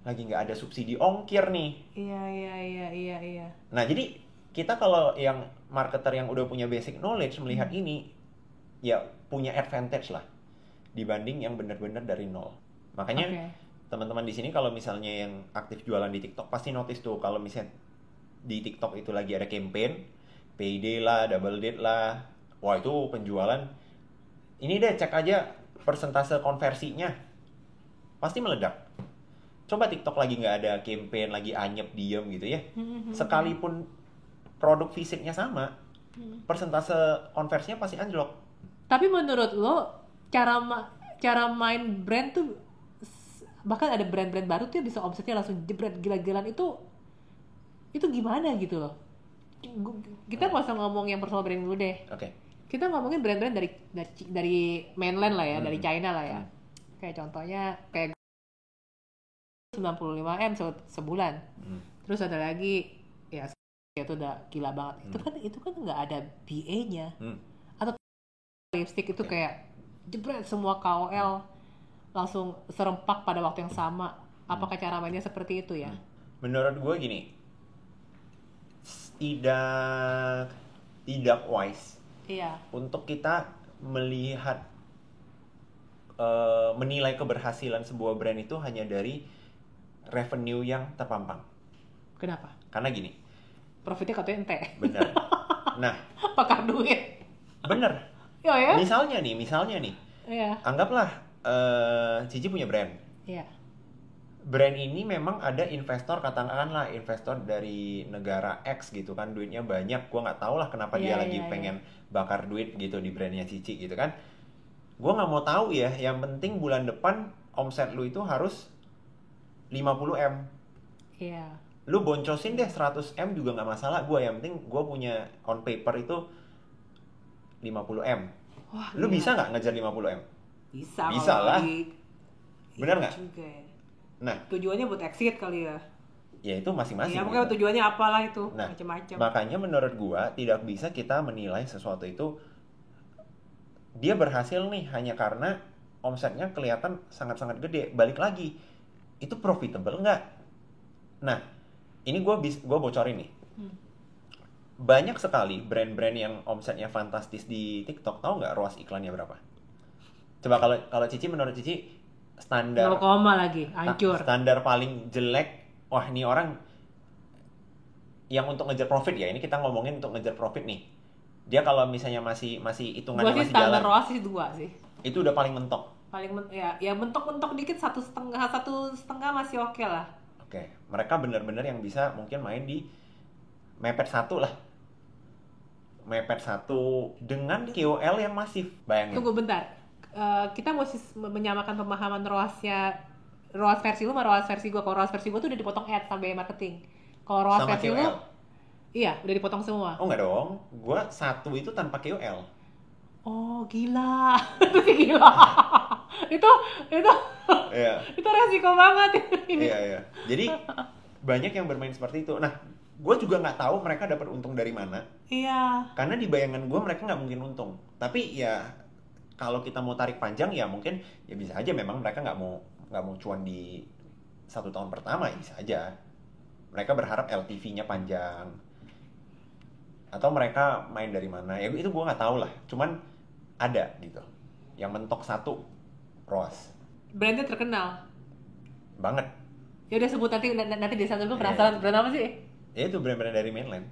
lagi nggak ada subsidi ongkir nih.
Iya.
Nah, jadi kita kalau yang marketer yang udah punya basic knowledge melihat ini, ya punya advantage lah dibanding yang benar-benar dari nol. Makanya teman-teman di sini kalau misalnya yang aktif jualan di TikTok pasti notice tuh kalau misalnya di TikTok itu lagi ada campaign, payday lah, double date lah, wah itu penjualan. Ini deh cek aja persentase konversinya, pasti meledak. Coba TikTok lagi nggak ada campaign, lagi anyep diem gitu ya, sekalipun produk fisiknya sama, persentase konversinya pasti anjlok.
Tapi menurut lo cara main brand tuh, bahkan ada brand-brand baru tuh bisa omsetnya langsung jebret gila-gilaan, itu gimana gitu loh? Kita nggak usah ngomong yang personal brand dulu deh. Kita ngomongin brand-brand dari mainland lah ya, dari China lah ya. Kayak contohnya kayak 95M sebulan. Terus ada lagi ya itu udah gila banget. Itu kan nggak ada BA-nya. Atau lipstick itu kayak jebret semua KOL langsung serempak pada waktu yang sama. Apakah cara mainnya seperti itu ya?
Menurut gue gini, tidak wise untuk kita melihat menilai keberhasilan sebuah brand itu hanya dari revenue yang terpampang.
Kenapa?
Karena gini,
profitnya katanya ente.
Bener. Nah,
pakar duit.
Bener.
Ya?
Misalnya nih. Anggaplah Cici punya brand. Brand ini memang ada investor, katakanlah investor dari negara X gitu kan, duitnya banyak. Gua nggak tahu lah kenapa dia lagi pengen bakar duit gitu di brandnya Cici gitu kan. Gua nggak mau tahu ya. Yang penting bulan depan omset lu itu harus 50M. Lu boncosin deh 100M juga nggak masalah. Yang penting gue punya on paper itu 50M.
Wah,
lu bisa nggak ngejar 50M?
Bisa
lah. Bener nggak? Nah,
tujuannya buat exit kali ya.
Ya itu masing-masing.
Ya mungkin tujuannya apalah itu,
nah,
macam-macam.
Makanya menurut gue tidak bisa kita menilai sesuatu itu dia berhasil nih hanya karena omsetnya kelihatan sangat-sangat gede. Balik lagi, itu profitable nggak? Nah, ini gue bocorin nih. Banyak sekali brand-brand yang omsetnya fantastis di TikTok. Tahu nggak ROAS iklannya berapa? Coba kalau Cici, menurut Cici standar
0, lagi hancur.
Standar paling jelek, wah ini orang yang untuk ngejar profit ya, ini kita ngomongin untuk ngejar profit nih. Dia kalau misalnya masih hitungannya
Gua sih
masih
standar
jalan,
ROAS sih 2 sih.
itu udah paling mentok.
Ya mentok-mentok dikit 1,5 masih oke lah.
Oke, mereka benar-benar yang bisa mungkin main di mepet 1 lah. Mepet 1 dengan KOL yang masif. Bayangin.
Tunggu bentar. Kita mesti menyamakan pemahaman ROAS versi lu sama ROAS versi gue. Kalau ROAS versi gue tuh udah dipotong ads sama biaya marketing. Kalau ROAS
Sama
versi
KOL.
lu, iya udah dipotong semua.
Oh enggak dong, gue 1 itu tanpa KOL.
Oh gila, itu sih gila. itu
Iya.
itu resiko banget ini.
Iya. Jadi banyak yang bermain seperti itu. Nah, gue juga nggak tahu mereka dapat untung dari mana.
Iya.
Karena di bayangan gue mereka nggak mungkin untung. Tapi ya kalau kita mau tarik panjang ya mungkin ya bisa aja memang mereka nggak mau cuan di 1 tahun pertama, ya bisa aja. Mereka berharap LTV-nya panjang. Atau mereka main dari mana? Ya itu gue nggak tahu lah. Cuman ada gitu. Yang mentok 1 ROAS.
Brandnya terkenal.
Banget.
Ya udah sebut nanti di sana gue penasaran brand apa sih?
Ya itu brand-brand dari mainland.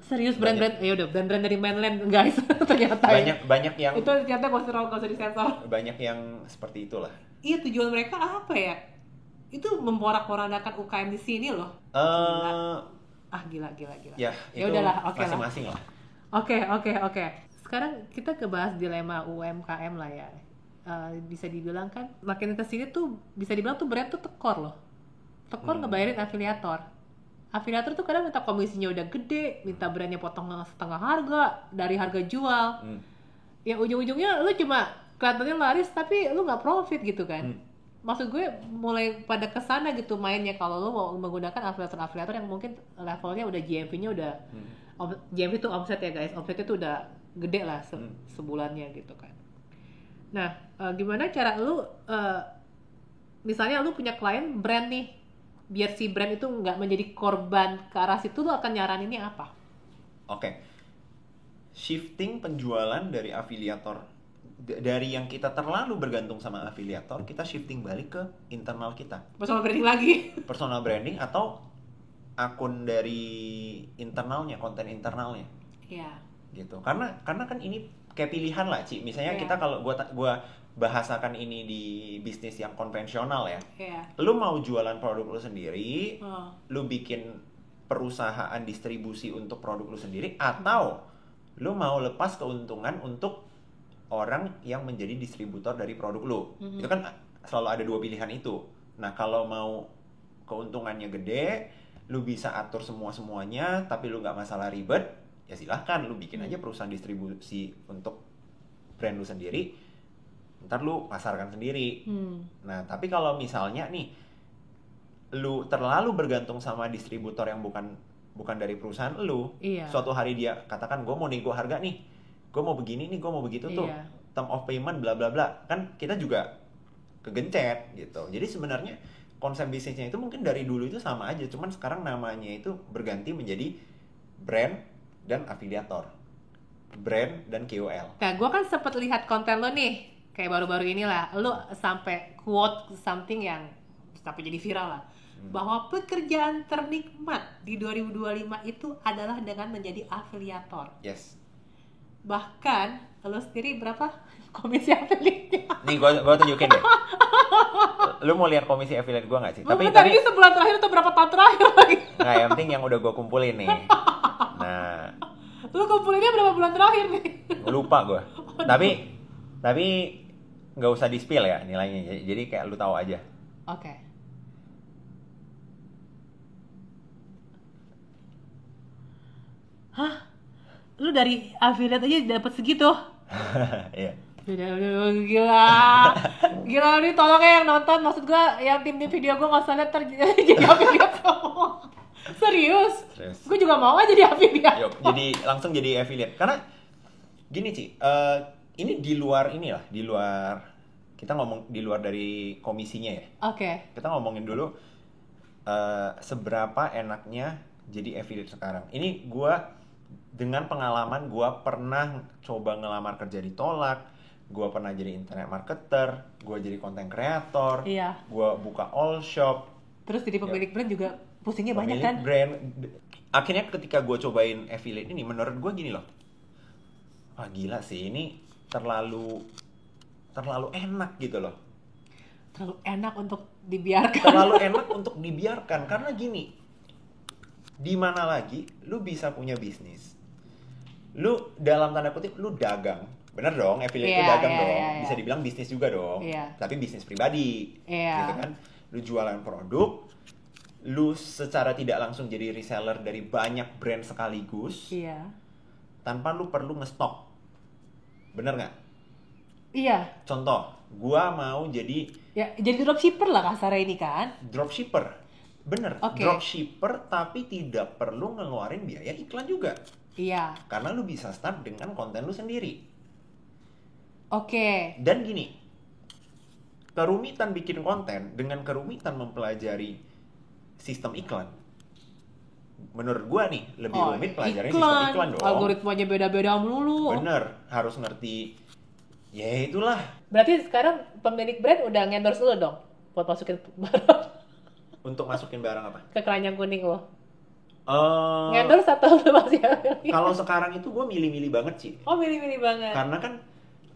Serius brand-brand, ya udah brand-brand dari mainland guys ternyata
Banyak yang
itu ternyata gak usah disensor.
Banyak yang seperti itulah.
Iya, tujuan mereka apa ya? Itu memporak-porandakan UKM di sini loh. Gila.
Ya
udahlah, oke lah.
masing-masing lah.
Oke. Sekarang kita bahas dilema UMKM lah ya. Bisa dibilang kan makin kesini tuh bisa dibilang tuh brand tuh tekor loh. Tekor ngebayarin afiliator. Afiliator tuh kadang minta komisinya udah gede, minta brandnya potong setengah harga dari harga jual. Yang ujung-ujungnya lu cuma kelihatannya laris tapi lu nggak profit gitu kan. Maksud gue mulai pada kesana gitu mainnya kalau lu mau menggunakan afiliator yang mungkin levelnya udah GMV-nya udah GMV itu omset ya guys, omsetnya tuh udah gede lah sebulannya gitu kan. Nah, gimana cara lu misalnya lu punya klien brand nih, biar si brand itu nggak menjadi korban ke arah situ, lu akan nyaraninnya apa?
Oke. Shifting penjualan dari afiliator, dari yang kita terlalu bergantung sama afiliator, kita shifting balik ke internal kita.
Personal branding lagi.
Personal branding atau akun dari internalnya, konten internalnya.
Iya.
Gitu. Karena kan ini kayak pilihan lah, Ci. Misalnya kita kalau gua bahasakan ini di bisnis yang konvensional ya. Lu mau jualan produk lu sendiri, lu bikin perusahaan distribusi untuk produk lu sendiri, atau lu mau lepas keuntungan untuk orang yang menjadi distributor dari produk lu. Itu kan selalu ada 2 pilihan itu. Nah, kalau mau keuntungannya gede, lu bisa atur semuanya, tapi lu nggak masalah ribet, ya silahkan lu bikin aja perusahaan distribusi untuk brand lu sendiri, ntar lu pasarkan sendiri. Nah, tapi kalau misalnya nih lu terlalu bergantung sama distributor yang bukan dari perusahaan lu, suatu hari dia katakan gue mau nego harga nih, gue mau begini nih, gue mau begitu tuh, term of payment bla bla bla, kan kita juga kegencet gitu. Jadi sebenarnya konsep bisnisnya itu mungkin dari dulu itu sama aja, cuman sekarang namanya itu berganti menjadi brand dan afiliator, brand dan KOL.
Nah, gue kan sempat lihat konten lo nih, kayak baru-baru inilah, lo sampai quote something yang sampai jadi viral lah, bahwa pekerjaan ternikmat di 2025 itu adalah dengan menjadi afiliator.
Yes.
Bahkan lo sendiri berapa komisi affiliate-nya?
Nih gue tunjukin deh. Lu mau lihat komisi affiliate gue nggak sih?
Tapi ini sebulan terakhir atau berapa tahun terakhir lagi?
Nggak, yang penting yang udah gue kumpulin nih. Nah,
lu kumpulinnya berapa bulan terakhir nih?
Lupa gue. Tapi nggak usah di-spill ya nilainya. Jadi kayak lu tahu aja.
Oke. Hah? Lu dari affiliate aja dapat segitu?
Iya.
Udah gila nih, tolong ya yang nonton, maksud gue yang tim video gue nggak usah lihat jadi affiliate semua. Serius? Gue juga mau aja jadi affiliate.
Yuk, langsung jadi affiliate. Karena gini Ci, ini di luar kita ngomong di luar dari komisinya ya.
Oke.
Kita ngomongin dulu seberapa enaknya jadi affiliate sekarang. Ini gue dengan pengalaman, gue pernah coba ngelamar kerja ditolak, gue pernah jadi internet marketer, gue jadi content creator, gue buka all shop,
Terus jadi pemilik brand juga pusingnya banyak kan?
Brand. Akhirnya ketika gue cobain affiliate ini, menurut gue gini loh. Wah gila sih, ini terlalu enak gitu loh.
Terlalu enak untuk dibiarkan.
Terlalu enak untuk dibiarkan karena gini. Di mana lagi lu bisa punya bisnis? Lu dalam tanda kutip lu dagang. Bener dong, affiliate itu dagang dong. Bisa dibilang bisnis juga dong. Tapi bisnis pribadi. Gitu kan. Lu jualan produk, lu secara tidak langsung jadi reseller dari banyak brand sekaligus. Tanpa lu perlu ngestok. Bener nggak?
Iya.
Contoh, gua mau jadi
dropshipper lah kasarnya ini kan?
Dropshipper. Bener. Dropshipper tapi tidak perlu ngeluarin biaya iklan juga.
Iya.
Karena lu bisa start dengan konten lu sendiri.
Dan
gini, kerumitan bikin konten dengan kerumitan mempelajari sistem iklan. Menurut gua nih, lebih rumit pelajarin sistem iklan dong.
Algoritmanya beda-beda melulu.
Bener, harus ngerti. Ya itulah.
Berarti sekarang pemilik brand udah ngendorse lu dong buat masukin barang.
Untuk masukin barang apa?
Ke keranjang kuning lo. Ngendorse atau masih?
Kalau sekarang itu gue milih-milih banget sih.
Milih-milih banget.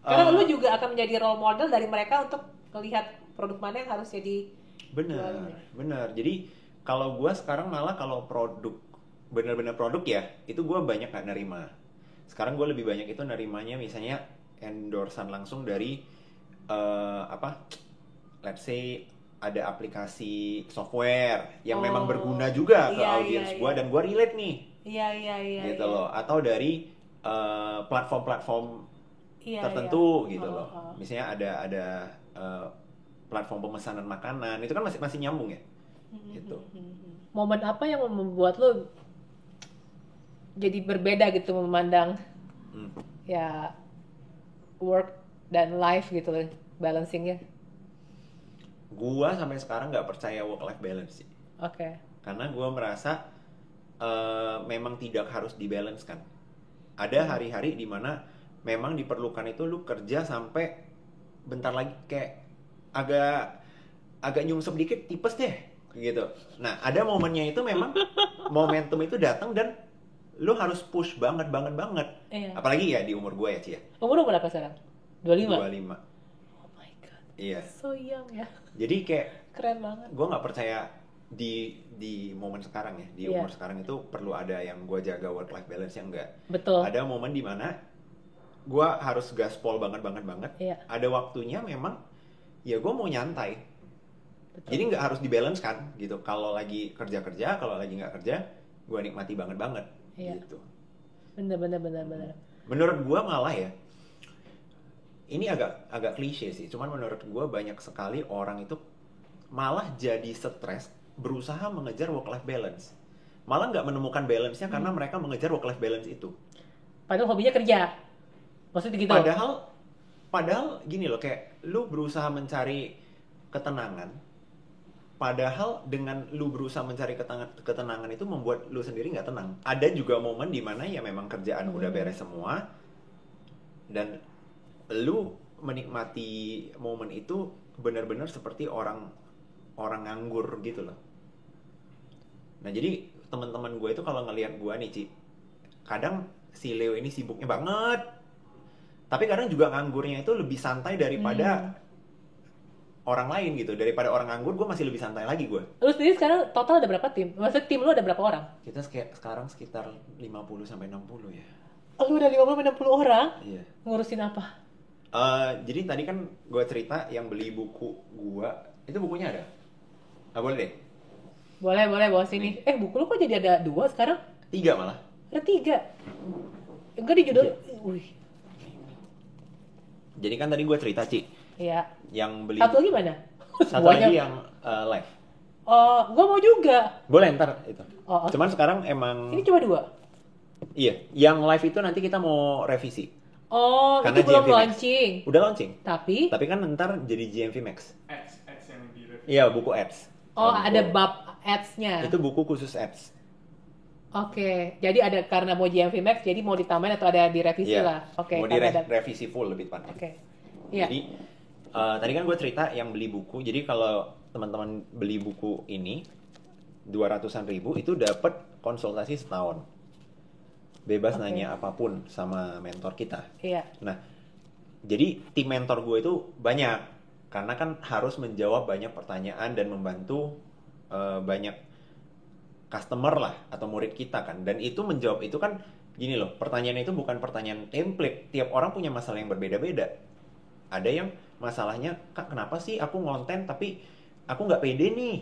Karena lu juga akan menjadi role model dari mereka untuk melihat produk mana yang harus jadi.
Bener. Jadi kalau gue sekarang malah kalau produk bener-bener produk ya, itu gue banyak gak nerima. Sekarang gue lebih banyak itu nerimanya misalnya endorsean langsung dari let's say ada aplikasi software yang memang berguna juga ke audiens gue dan gue relate nih. Gitu loh. Atau dari platform-platform tertentu gitu loh. Misalnya ada platform pemesanan makanan, itu kan masih nyambung ya. Gitu.
Momen apa yang membuat lo jadi berbeda gitu memandang ya work dan life gitu loh, balancingnya?
Gua sampai sekarang nggak percaya work life balance sih. Karena gua merasa memang tidak harus dibalance kan. Ada hari-hari di mana memang diperlukan itu lu kerja sampai bentar lagi kayak agak nyungsep dikit tipes deh gitu. Nah, ada momennya itu memang momentum itu datang dan lu harus push banget. Apalagi ya di umur gue ya, Ci ya.
Umur berapa sekarang? 25?
25.
Oh my god.
Iya.
So young ya.
Jadi kayak
keren banget.
Gue nggak percaya di momen sekarang ya. Di umur sekarang itu perlu ada yang gue jaga work life balance yang enggak.
Betul.
Ada momen di mana gue harus gaspol banget. Ada waktunya memang ya gue mau nyantai. Betul. Jadi nggak harus dibalance kan gitu. Kalau lagi kerja, kalau lagi nggak kerja, gue nikmati banget gitu.
Bener.
Menurut gue malah ya, ini agak klise sih. Cuman menurut gue banyak sekali orang itu malah jadi stres berusaha mengejar work life balance. Malah nggak menemukan balance-nya karena mereka mengejar work life balance itu.
Padahal hobinya kerja. Maksudnya gitu.
Padahal gini loh, kayak lu berusaha mencari ketenangan. Padahal dengan lu berusaha mencari ketenangan itu membuat lu sendiri nggak tenang. Ada juga momen di mana ya memang kerjaan udah beres semua dan lu menikmati momen itu benar-benar seperti orang nganggur gitu loh. Nah jadi teman-teman gue itu kalau ngelihat gue nih Ci, kadang si Leo ini sibuknya banget, tapi kadang juga nganggurnya itu lebih santai daripada orang lain gitu. Daripada orang nganggur, gue masih lebih santai lagi gue.
Lu sendiri sekarang total ada berapa tim? Maksudnya tim lu ada berapa orang?
Kita sekarang sekitar 50-60 ya.
Oh, lu udah 50-60 orang?
Iya.
Ngurusin apa?
Jadi tadi kan gue cerita yang beli buku gue, itu bukunya ada? Nggak boleh deh?
Boleh bawa sini. Buku lu kok jadi ada 2 sekarang?
3 malah.
Ada 3? Enggak di judul. Wih.
Jadi kan tadi gue cerita Ci.
Iya.
Yang beli.
Satu lagi mana?
Satu lagi yang live.
Oh, gue mau juga.
Boleh ntar itu.
Oh,
Cuman sekarang emang.
Ini cuma 2.
Iya, yang live itu nanti kita mau revisi.
Oh, karena itu belum launching.
Udah launching.
Tapi
kan ntar jadi GMV Max.
Ads yang direvisi.
Iya, buku ads.
Oh, ada bab ads-nya.
Itu buku khusus ads.
Oke, jadi ada karena mau GMV Max, jadi mau ditambahin atau ada direvisi lah. Oke.
Mau direvisi full lebih tepatnya.
Oke. Iya.
Jadi tadi kan gue cerita yang beli buku. Jadi kalau teman-teman beli buku ini 200-an ribu itu dapat konsultasi setahun. Bebas nanya apapun sama mentor kita.
Iya.
Nah, jadi tim mentor gue itu banyak karena kan harus menjawab banyak pertanyaan dan membantu banyak customer lah atau murid kita kan. Dan itu menjawab itu kan gini loh, pertanyaannya itu bukan pertanyaan template. Tiap orang punya masalah yang berbeda-beda. Ada yang masalahnya, Kak kenapa sih aku ngonten tapi aku nggak pede nih.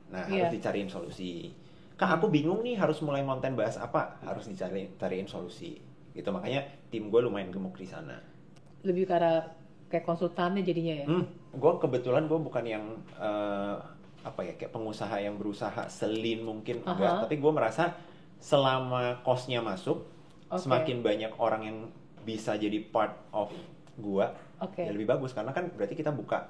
Nah, harus dicariin solusi. Kak aku bingung nih harus mulai ngonten bahas apa, harus dicariin solusi. Gitu, makanya tim gue lumayan gemuk di sana.
Lebih ke arah kayak konsultannya jadinya ya?
Gue kebetulan gue bukan yang kayak pengusaha yang berusaha selin mungkin enggak, tapi gue merasa selama cost-nya masuk, semakin banyak orang yang bisa jadi part of gue, ya lebih bagus karena kan berarti kita buka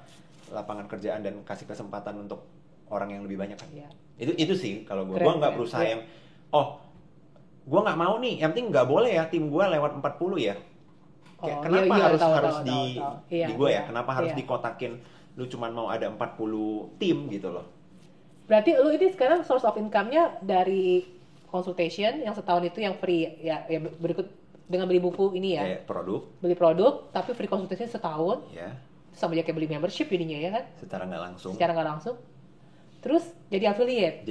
lapangan kerjaan dan kasih kesempatan untuk orang yang lebih banyak kan.
Yeah.
Itu sih kalau gue nggak berusaha yang gue nggak mau nih, yang penting nggak boleh ya tim gue lewat 40 ya. Kayak kenapa harus di gue ya? Kenapa harus dikotakin lu cuman mau ada 40 tim gitu loh.
Berarti lu ini sekarang source of income-nya dari consultation yang setahun itu yang free ya berikut dengan beli buku ini ya. Beli produk tapi free consultation setahun.
Ya.
Sama aja kayak beli membership jadinya ya kan?
Secara nggak langsung. Terus jadi affiliate.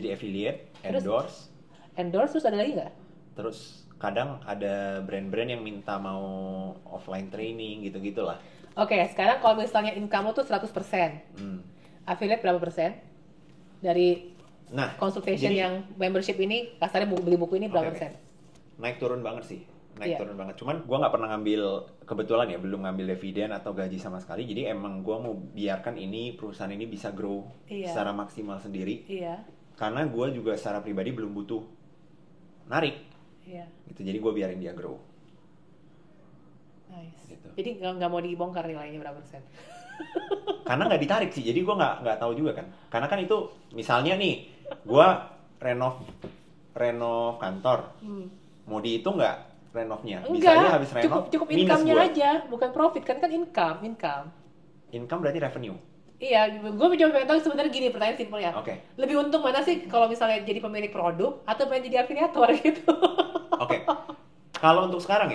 Endorse terus ada lagi nggak? Terus
kadang
ada brand-brand yang minta mau offline training gitu-gitulah.
Oke, sekarang kalau misalnya income tuh 100%. Affiliate berapa persen? Dari consultation yang membership ini, kasarnya beli buku ini berapa persen?
Naik turun banget sih. Turun banget. Cuman gue nggak pernah ngambil, kebetulan ya belum ngambil dividen atau gaji sama sekali. Jadi emang gue mau biarkan perusahaan ini bisa grow secara maksimal sendiri.
Iya.
Karena gue juga secara pribadi belum butuh narik.
Iya.
Gitu. Jadi gue biarin dia grow.
Nice. Gitu. Jadi nggak mau dibongkar nilainya berapa persen?
Karena nggak ditarik sih. Jadi gue nggak tahu juga kan. Karena kan itu misalnya nih, gue renov kantor. Mau dihitung nggak renovnya? Misalnya habis renov
cukup income-nya aja, bukan profit kan income
berarti revenue.
Iya, gue mencoba pengen tahu sebenarnya gini, pertanyaan simpel ya. Lebih untung mana sih kalau misalnya jadi pemilik produk atau pengen jadi afiliator gitu?
Kalau untuk sekarang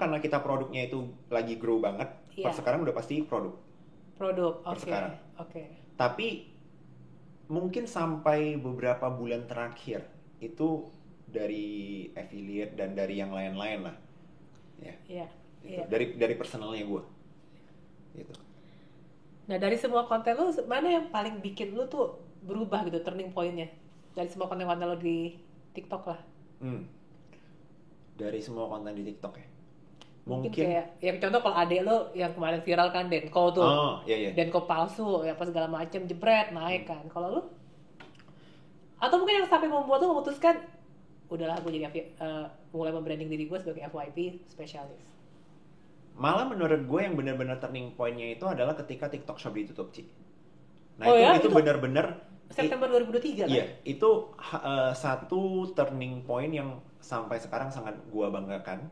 karena kita produknya itu lagi grow banget, per sekarang udah pasti produk. Tapi mungkin sampai beberapa bulan terakhir itu dari affiliate dan dari yang lain-lain lah, dari personalnya gue, gitu.
Nah dari semua konten lu mana yang paling bikin lu tuh berubah gitu, turning point-nya dari semua konten-konten lu di TikTok lah?
Dari semua konten di TikTok ya.
Mungkin kayak yang contoh kalau adek lu yang kemarin viral kan Denko tuh, Denko palsu, ya apa segala macam jebret naik kan. Kalau lu? Atau mungkin yang sampai membuat lu memutuskan udahlah gue jadi mulai membranding diri gue sebagai FYP spesialis.
Malah menurut gue yang benar-benar turning point-nya itu adalah ketika TikTok Shop ditutup, Ci. Nah, itu benar-benar
September 2023 kan?
Iya, itu satu turning point yang sampai sekarang sangat gue banggakan.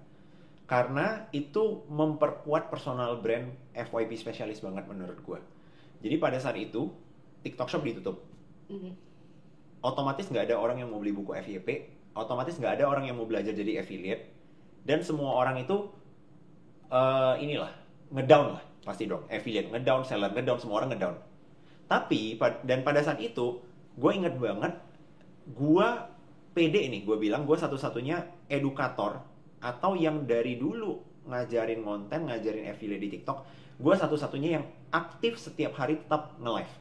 Karena itu memperkuat personal brand FYP spesialis banget menurut gue. Jadi pada saat itu TikTok Shop ditutup. Otomatis nggak ada orang yang mau beli buku FYP. Otomatis nggak ada orang yang mau belajar jadi affiliate, dan semua orang itu ngedown lah pasti dong, affiliate ngedown, seller ngedown, semua orang ngedown. Tapi dan pada saat itu gue inget banget, gue pede nih, gue bilang gue satu-satunya edukator atau yang dari dulu ngajarin konten, ngajarin affiliate di TikTok, gue satu-satunya yang aktif setiap hari tetap nge-live,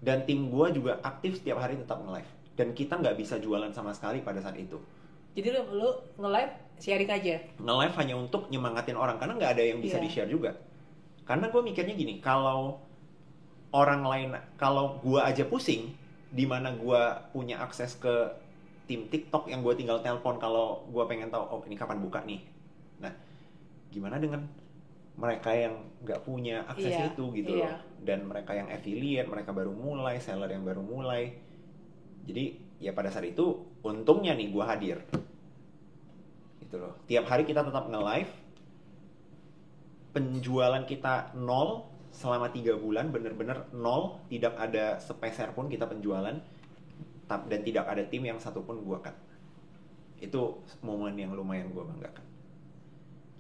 dan tim gue juga aktif setiap hari tetap nge-live. Dan kita nggak bisa jualan sama sekali pada saat itu.
Jadi lu nge-live sharing aja?
Nge-live hanya untuk nyemangatin orang, karena nggak ada yang bisa di-share juga. Karena gue mikirnya gini, kalau orang lain, kalau gue aja pusing, di mana gue punya akses ke tim TikTok yang gue tinggal telepon kalau gue pengen tahu, ini kapan buka nih. Nah, gimana dengan mereka yang nggak punya akses itu gitu loh. Dan mereka yang affiliate, mereka baru mulai, seller yang baru mulai. Jadi ya pada saat itu untungnya nih gue hadir gitu loh. Tiap hari kita tetap nge-live, penjualan kita 0, selama 3 bulan bener-bener nol, tidak ada sepeser pun kita penjualan, dan tidak ada tim yang satupun gue cut. Itu momen yang lumayan gue banggakan.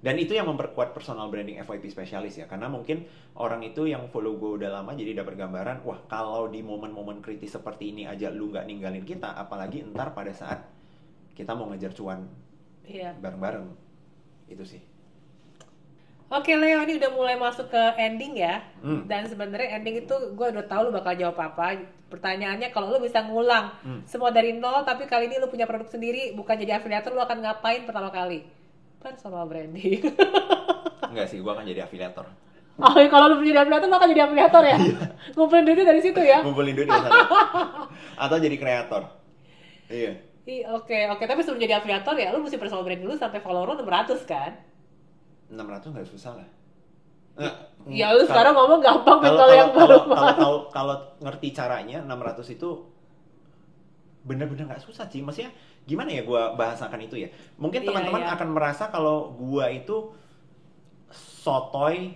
Dan itu yang memperkuat personal branding FYP spesialis ya, karena mungkin orang itu yang follow gue udah lama jadi dapat gambaran, wah kalau di momen-momen kritis seperti ini aja lu nggak ninggalin kita, apalagi entar pada saat kita mau ngejar cuan bareng-bareng. Itu sih.
Oke Leo, ini udah mulai masuk ke ending ya. Dan sebenarnya ending itu gue udah tahu lu bakal jawab apa. Pertanyaannya, kalau lu bisa ngulang semua dari nol, tapi kali ini lu punya produk sendiri, bukan jadi afiliator, lu akan ngapain pertama kali? Personal branding.
Enggak sih, gue akan jadi afiliator.
Oh, kalau lu jadi afiliator, lu akan jadi afiliator ya? Ngumpulin duitnya dari situ ya?
Ngumpulin duit dari sana. Atau jadi kreator. Iya.
Oke. Tapi sebelum jadi afiliator ya, lu mesti personal branding dulu sampai follower lu 600 kan?
600 nggak susah lah.
Ya lu sekarang ngomong gampang, kalau yang baru.
Kalau ngerti caranya, 600 itu bener-bener nggak susah sih. Maksudnya gimana ya gue bahasakan itu ya? Mungkin teman-teman akan merasa kalau gue itu sotoy,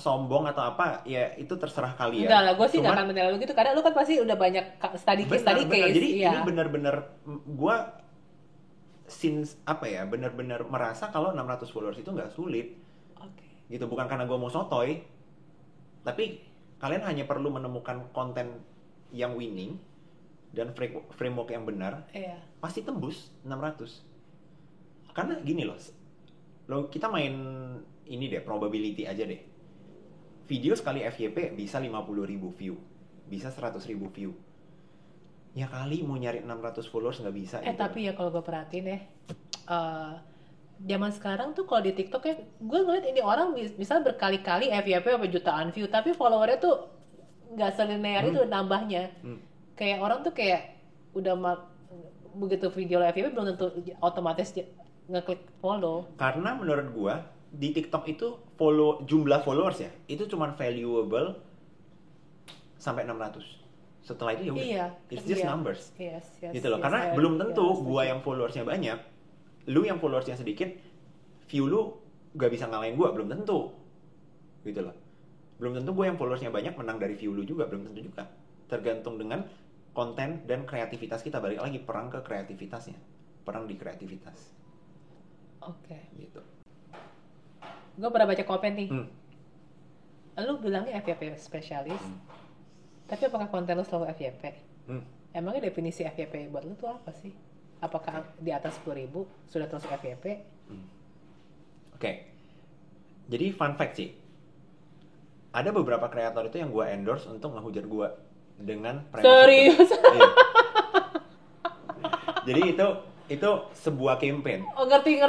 sombong atau apa, ya itu terserah kalian.
Enggak lah, gue sih nggak akan menilai lu gitu, karena lu kan pasti udah banyak study case.
Jadi ini bener-bener gue bener-bener merasa kalau 600 followers itu nggak sulit. Gitu, bukan karena gue mau sotoy, tapi kalian hanya perlu menemukan konten yang winning dan framework yang benar, pasti tembus 600. Karena gini loh, kita main ini deh, probability aja deh. Video sekali FYP bisa 50.000 view, bisa 100.000 view. Ya kali mau nyari 600 followers nggak bisa. Gitu.
Tapi ya kalau gue perhatiin ya, zaman sekarang tuh kalau di TikTok ya, gue ngeliat ini orang bisa berkali-kali FYP apa jutaan view, tapi followernya tuh nggak selinear itu nambahnya. Kayak orang tuh kayak udah begitu video FYP belum tentu otomatis ngeklik follow.
Karena menurut gue di TikTok itu jumlah followers ya, itu cuma valuable sampai 600. Setelah itu ya udah, it's just numbers. Gitu loh. Karena belum tentu gue yang followersnya banyak, lu yang followersnya sedikit, view lu gak bisa ngalahin gue, belum tentu. Gitu loh. Belum tentu gue yang followersnya banyak menang dari view lu juga, belum tentu juga. Tergantung dengan konten dan kreativitas kita. Balik lagi, perang ke kreativitasnya. Perang di kreativitas. Gitu.
Gue pernah baca komen nih. Lu bilangnya FYP spesialis, tapi apakah konten lu selalu FYP? Emangnya definisi FYP buat lu tuh apa sih? Apakah di atas 10.000 sudah termasuk FYP?
Jadi fun fact sih, ada beberapa kreator itu yang gue endorse untuk ngehujat gue dengan premis.
Serius?
Iya. Jadi itu sebuah campaign.
Oh, ngerti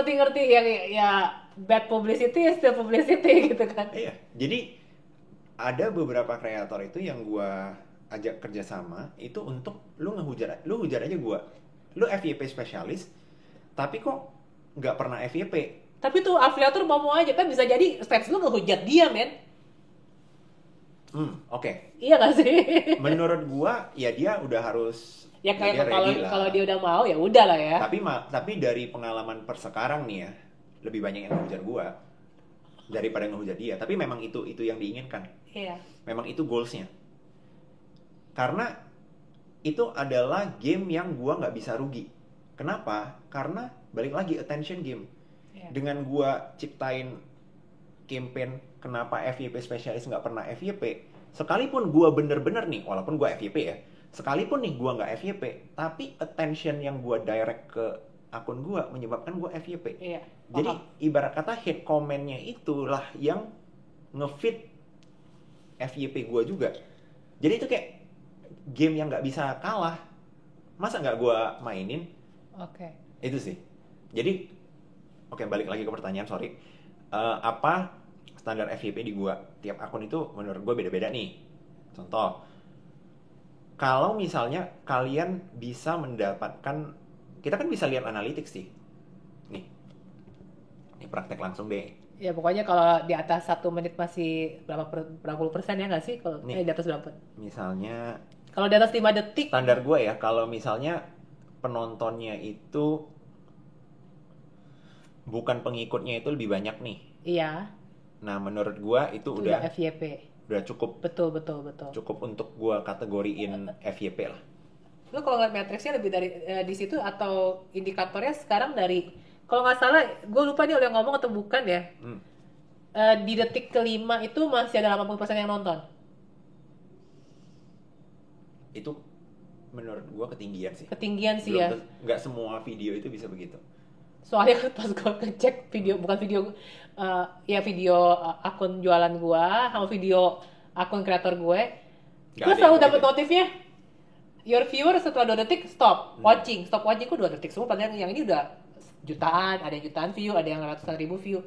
yang ya bad publicity is still publicity gitu kan.
Iya. Jadi ada beberapa kreator itu yang gue ajak kerjasama itu untuk lu hujat aja gue. Lu FYP spesialis, tapi kok nggak pernah FYP.
Tapi tuh afiliator mau aja kan, bisa jadi fans lu ngehujat dia, men. Iya gak sih?
Menurut gua ya dia udah harus.
Ya kayak kalau dia udah mau ya udah lah ya.
Tapi dari pengalaman persekarang nih ya, lebih banyak yang ngehujat gua daripada ngehujat dia. Tapi memang itu yang diinginkan.
Iya.
Memang itu goalsnya. Karena itu adalah game yang gua nggak bisa rugi. Kenapa? Karena balik lagi attention game. Dengan gua ciptain campaign kenapa FYP spesialis nggak pernah FYP, sekalipun gua bener-bener nih, walaupun gua FYP ya, sekalipun nih gua nggak FYP, tapi attention yang gua direct ke akun gua menyebabkan gua FYP. Jadi ibarat kata hate comment-nya itulah yang nge-feed FYP gua juga. Jadi itu kayak game yang nggak bisa kalah, masa nggak gua mainin? Itu sih. Jadi balik lagi ke pertanyaan, sorry. Apa standar FYP di gua? Tiap akun itu menurut gua beda-beda nih. Contoh, kalau misalnya kalian bisa mendapatkan, kita kan bisa lihat analytics sih. Nih praktek langsung deh.
Ya pokoknya kalau di atas 1 menit masih berapa puluh persen ya nggak sih? Kalau di atas berapa?
Misalnya,
kalau di atas 5 detik.
Standar gua ya, kalau misalnya penontonnya itu bukan pengikutnya itu lebih banyak nih.
Iya.
Nah, menurut gua itu udah
FYP.
Udah cukup.
Betul.
Cukup untuk gua kategoriin FYP lah.
Lu kalau ngeliat matriksnya lebih dari di situ atau indikatornya sekarang dari, kalau nggak salah, gue lupa dia udah ngomong atau bukan ya. Di detik kelima itu masih ada 80% yang nonton.
Itu menurut gua ketinggian sih.
Ketinggian sih ya.
Nggak semua video itu bisa begitu.
Soalnya pas gue ngecek video, bukan video, video akun jualan gue sama video akun kreator gue selalu dapat notifnya, your viewer setelah 2 detik stop watching kok 2 detik semua, padahal yang ini udah jutaan, ada yang jutaan view, ada yang ratusan ribu view.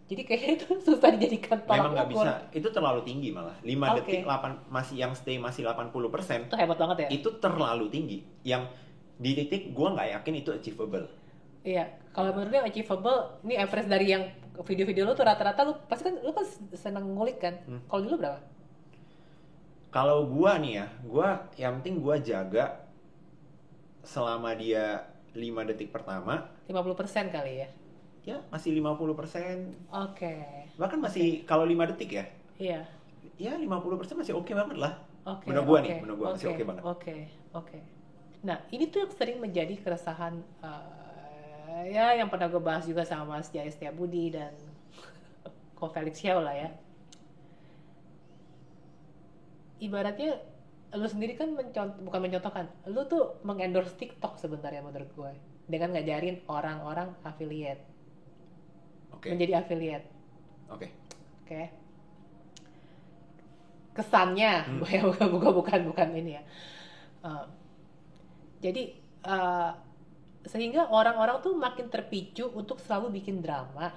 Jadi kayaknya itu susah dijadikan tolak ukur.
Memang nggak bisa, itu terlalu tinggi malah. 5 detik 8 yang stay masih 80%.
Itu hebat banget ya.
Itu terlalu tinggi. Yang di titik gue nggak yakin itu achievable.
Iya, kalau menurut gue achievable, ini average dari yang video-video lu tuh rata-rata lu pasti kan lu kan seneng ngulik kan. Kalau dulu berapa?
Kalau gua nih ya, yang penting gua jaga selama dia 5 detik pertama
50% kali ya.
Ya, masih 50%.
Oke.
Bahkan masih kalau 5 detik ya.
Iya.
Ya 50% masih oke banget lah.
Menurut
gua masih oke banget.
Oke. Nah, ini tuh yang sering menjadi keresahan ya yang pernah gue bahas juga sama Mas Jaya Setiabudi dan Ko Felix Xiao lah ya. Ibaratnya lu sendiri kan bukan mencontohkan, lu tuh mengendorse TikTok sebenarnya menurut gue dengan ngajarin orang-orang affiliate. Menjadi affiliate. Oke. Kesannya bukan ini ya. Jadi sehingga orang-orang tuh makin terpicu untuk selalu bikin drama.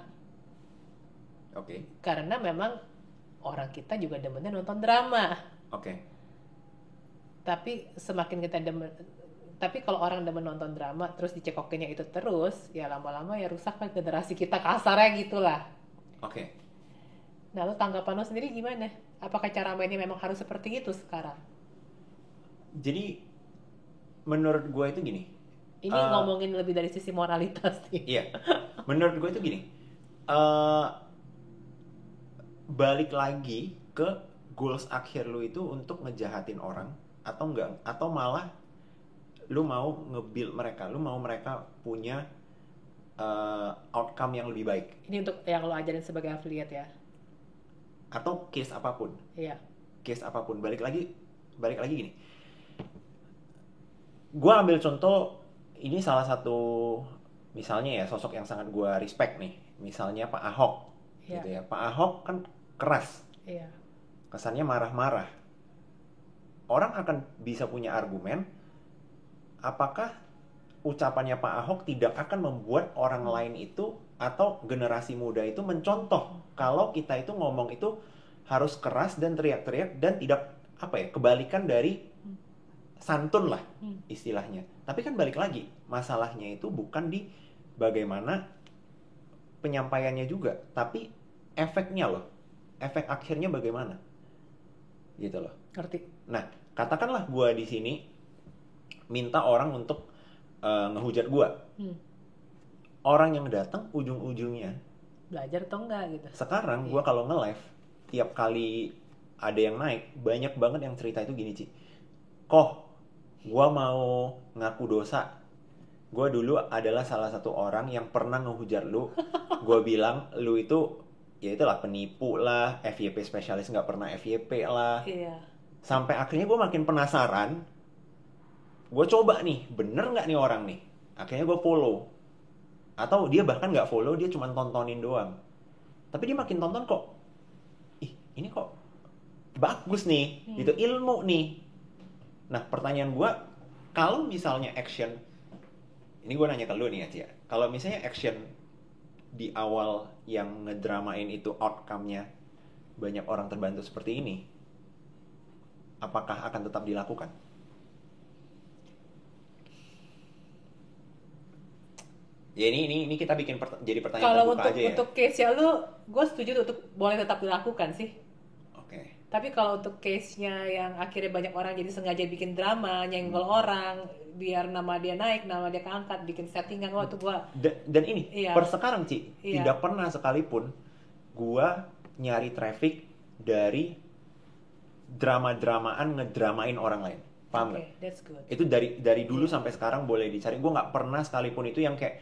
Karena memang orang kita juga demennya nonton drama. Tapi semakin kita tapi kalau orang demen nonton drama terus dicekokinnya itu terus, ya lama-lama ya rusak kan generasi kita, kasarnya gitulah. Nah, lu tanggapan lu sendiri gimana? Apakah cara mainnya memang harus seperti itu sekarang?
Jadi menurut gue itu gini.
Ini ngomongin lebih dari sisi moralitas nih.
Iya. Menurut gue itu gini. Balik lagi ke goals akhir lu itu untuk ngejahatin orang atau enggak, atau malah lu mau nge-build mereka, lu mau mereka punya outcome yang lebih baik.
Ini untuk yang lo ajarin sebagai affiliate ya?
Atau case apapun.
Iya.
Case apapun. Balik lagi gini. Gua ambil contoh, ini salah satu misalnya ya sosok yang sangat gua respect nih. Misalnya Pak Ahok. Gitu ya. Pak Ahok kan keras.
Iya.
Kesannya marah-marah. Orang akan bisa punya argumen, apakah ucapannya Pak Ahok tidak akan membuat orang lain itu atau generasi muda itu mencontoh kalau kita itu ngomong itu harus keras dan teriak-teriak dan tidak kebalikan dari santun lah istilahnya. Tapi kan balik lagi, masalahnya itu bukan di bagaimana penyampaiannya juga, tapi efeknya loh. Efek akhirnya bagaimana? Gitu loh.
Ngerti.
Nah, katakanlah gue di sini minta orang untuk ngehujat gue. Orang yang datang ujung-ujungnya
belajar atau enggak gitu.
Sekarang gue kalau nge-live tiap kali ada yang naik, banyak banget yang cerita itu gini, Ci. Gue mau ngaku dosa. Gue dulu adalah salah satu orang yang pernah ngehujat lu. Gue bilang lu itu ya itulah penipu lah, FYP spesialis nggak pernah FYP lah.
Iya.
Sampai akhirnya gue makin penasaran. Gue coba nih, bener nggak nih orang nih? Akhirnya gue follow. Atau dia bahkan nggak follow, dia cuma tontonin doang. Tapi dia makin tonton kok. Ini kok bagus nih, gitu, ilmu nih. Nah, pertanyaan gue, kalau misalnya action, ini gue nanya ke lu nih ya, kalau misalnya action di awal yang ngedramain itu outcome-nya banyak orang terbantu seperti ini, apakah akan tetap dilakukan? Ya ini kita bikin jadi pertanyaan
kalau
terbuka aja ya.
Untuk case-nya lu, gue setuju untuk boleh tetap dilakukan sih.
Oke.
Tapi kalau untuk case-nya yang akhirnya banyak orang jadi sengaja bikin drama, nyenggol orang, biar nama dia naik, nama dia keangkat, bikin settingan, waktu gue.
Dan ini, per sekarang Ci, tidak pernah sekalipun gue nyari traffic dari drama-dramaan ngedramain orang lain. Paham nggak?
That's good.
Itu dari dulu sampai sekarang boleh dicari. Gue nggak pernah sekalipun itu yang kayak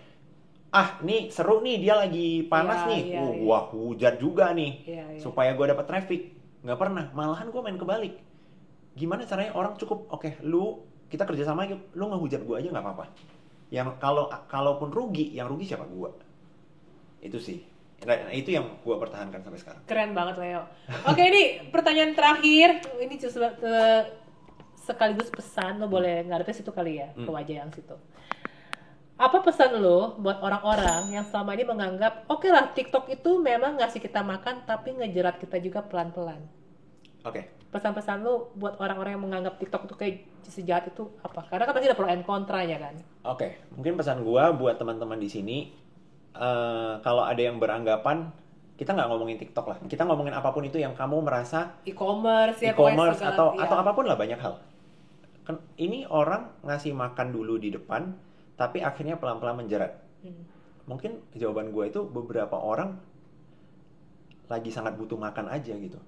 nih seru nih dia lagi panas nih, wah hujan juga nih, supaya gue dapat traffic. Nggak pernah. Malahan gue main kebalik. Gimana caranya orang cukup kita kerja sama yuk, lu ngehujat gue aja nggak apa-apa. Yang kalaupun rugi, yang rugi siapa? Gue. Itu sih. Nah, itu yang gue pertahankan sampai sekarang.
Keren banget Leo. Oke, ini pertanyaan terakhir. Ini sekaligus pesan, lo boleh ngarepin situ kali ya, ke wajah yang situ. Apa pesan lo buat orang-orang yang selama ini menganggap, oke lah TikTok itu memang ngasih kita makan, tapi ngejerat kita juga pelan-pelan.
Oke.
Pesan-pesan lo buat orang-orang yang menganggap TikTok itu kayak sejahat itu apa? Karena kan pasti ada pro and kontranya kan.
Oke. Mungkin pesan gue buat teman-teman di sini, kalau ada yang beranggapan kita nggak ngomongin TikTok lah, kita ngomongin apapun itu yang kamu merasa
e-commerce
atau apapun lah, banyak hal. Kan ini orang ngasih makan dulu di depan, tapi akhirnya pelan-pelan menjerat. Mungkin jawaban gue itu beberapa orang lagi sangat butuh makan aja gitu.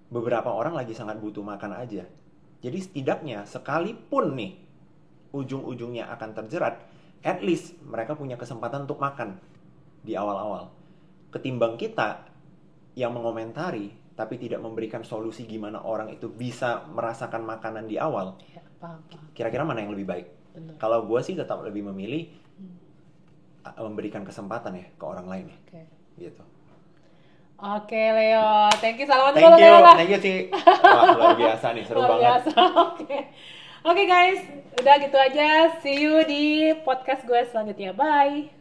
Beberapa orang lagi sangat butuh makan aja. Jadi setidaknya sekalipun nih ujung-ujungnya akan terjerat, at least mereka punya kesempatan untuk makan di awal-awal. Ketimbang kita yang mengomentari tapi tidak memberikan solusi gimana orang itu bisa merasakan makanan di awal.
Ya, paham.
Kira-kira mana yang lebih baik?
Bener.
Kalau gue sih tetap lebih memilih memberikan kesempatan ya ke orang lain ya. Gitu.
Oke Leo, thank you, salaman
dulu
Leo lah.
Thank you Ci. Wah, luar biasa nih, seru banget.
Oke guys, udah gitu aja. See you di podcast gue selanjutnya. Bye.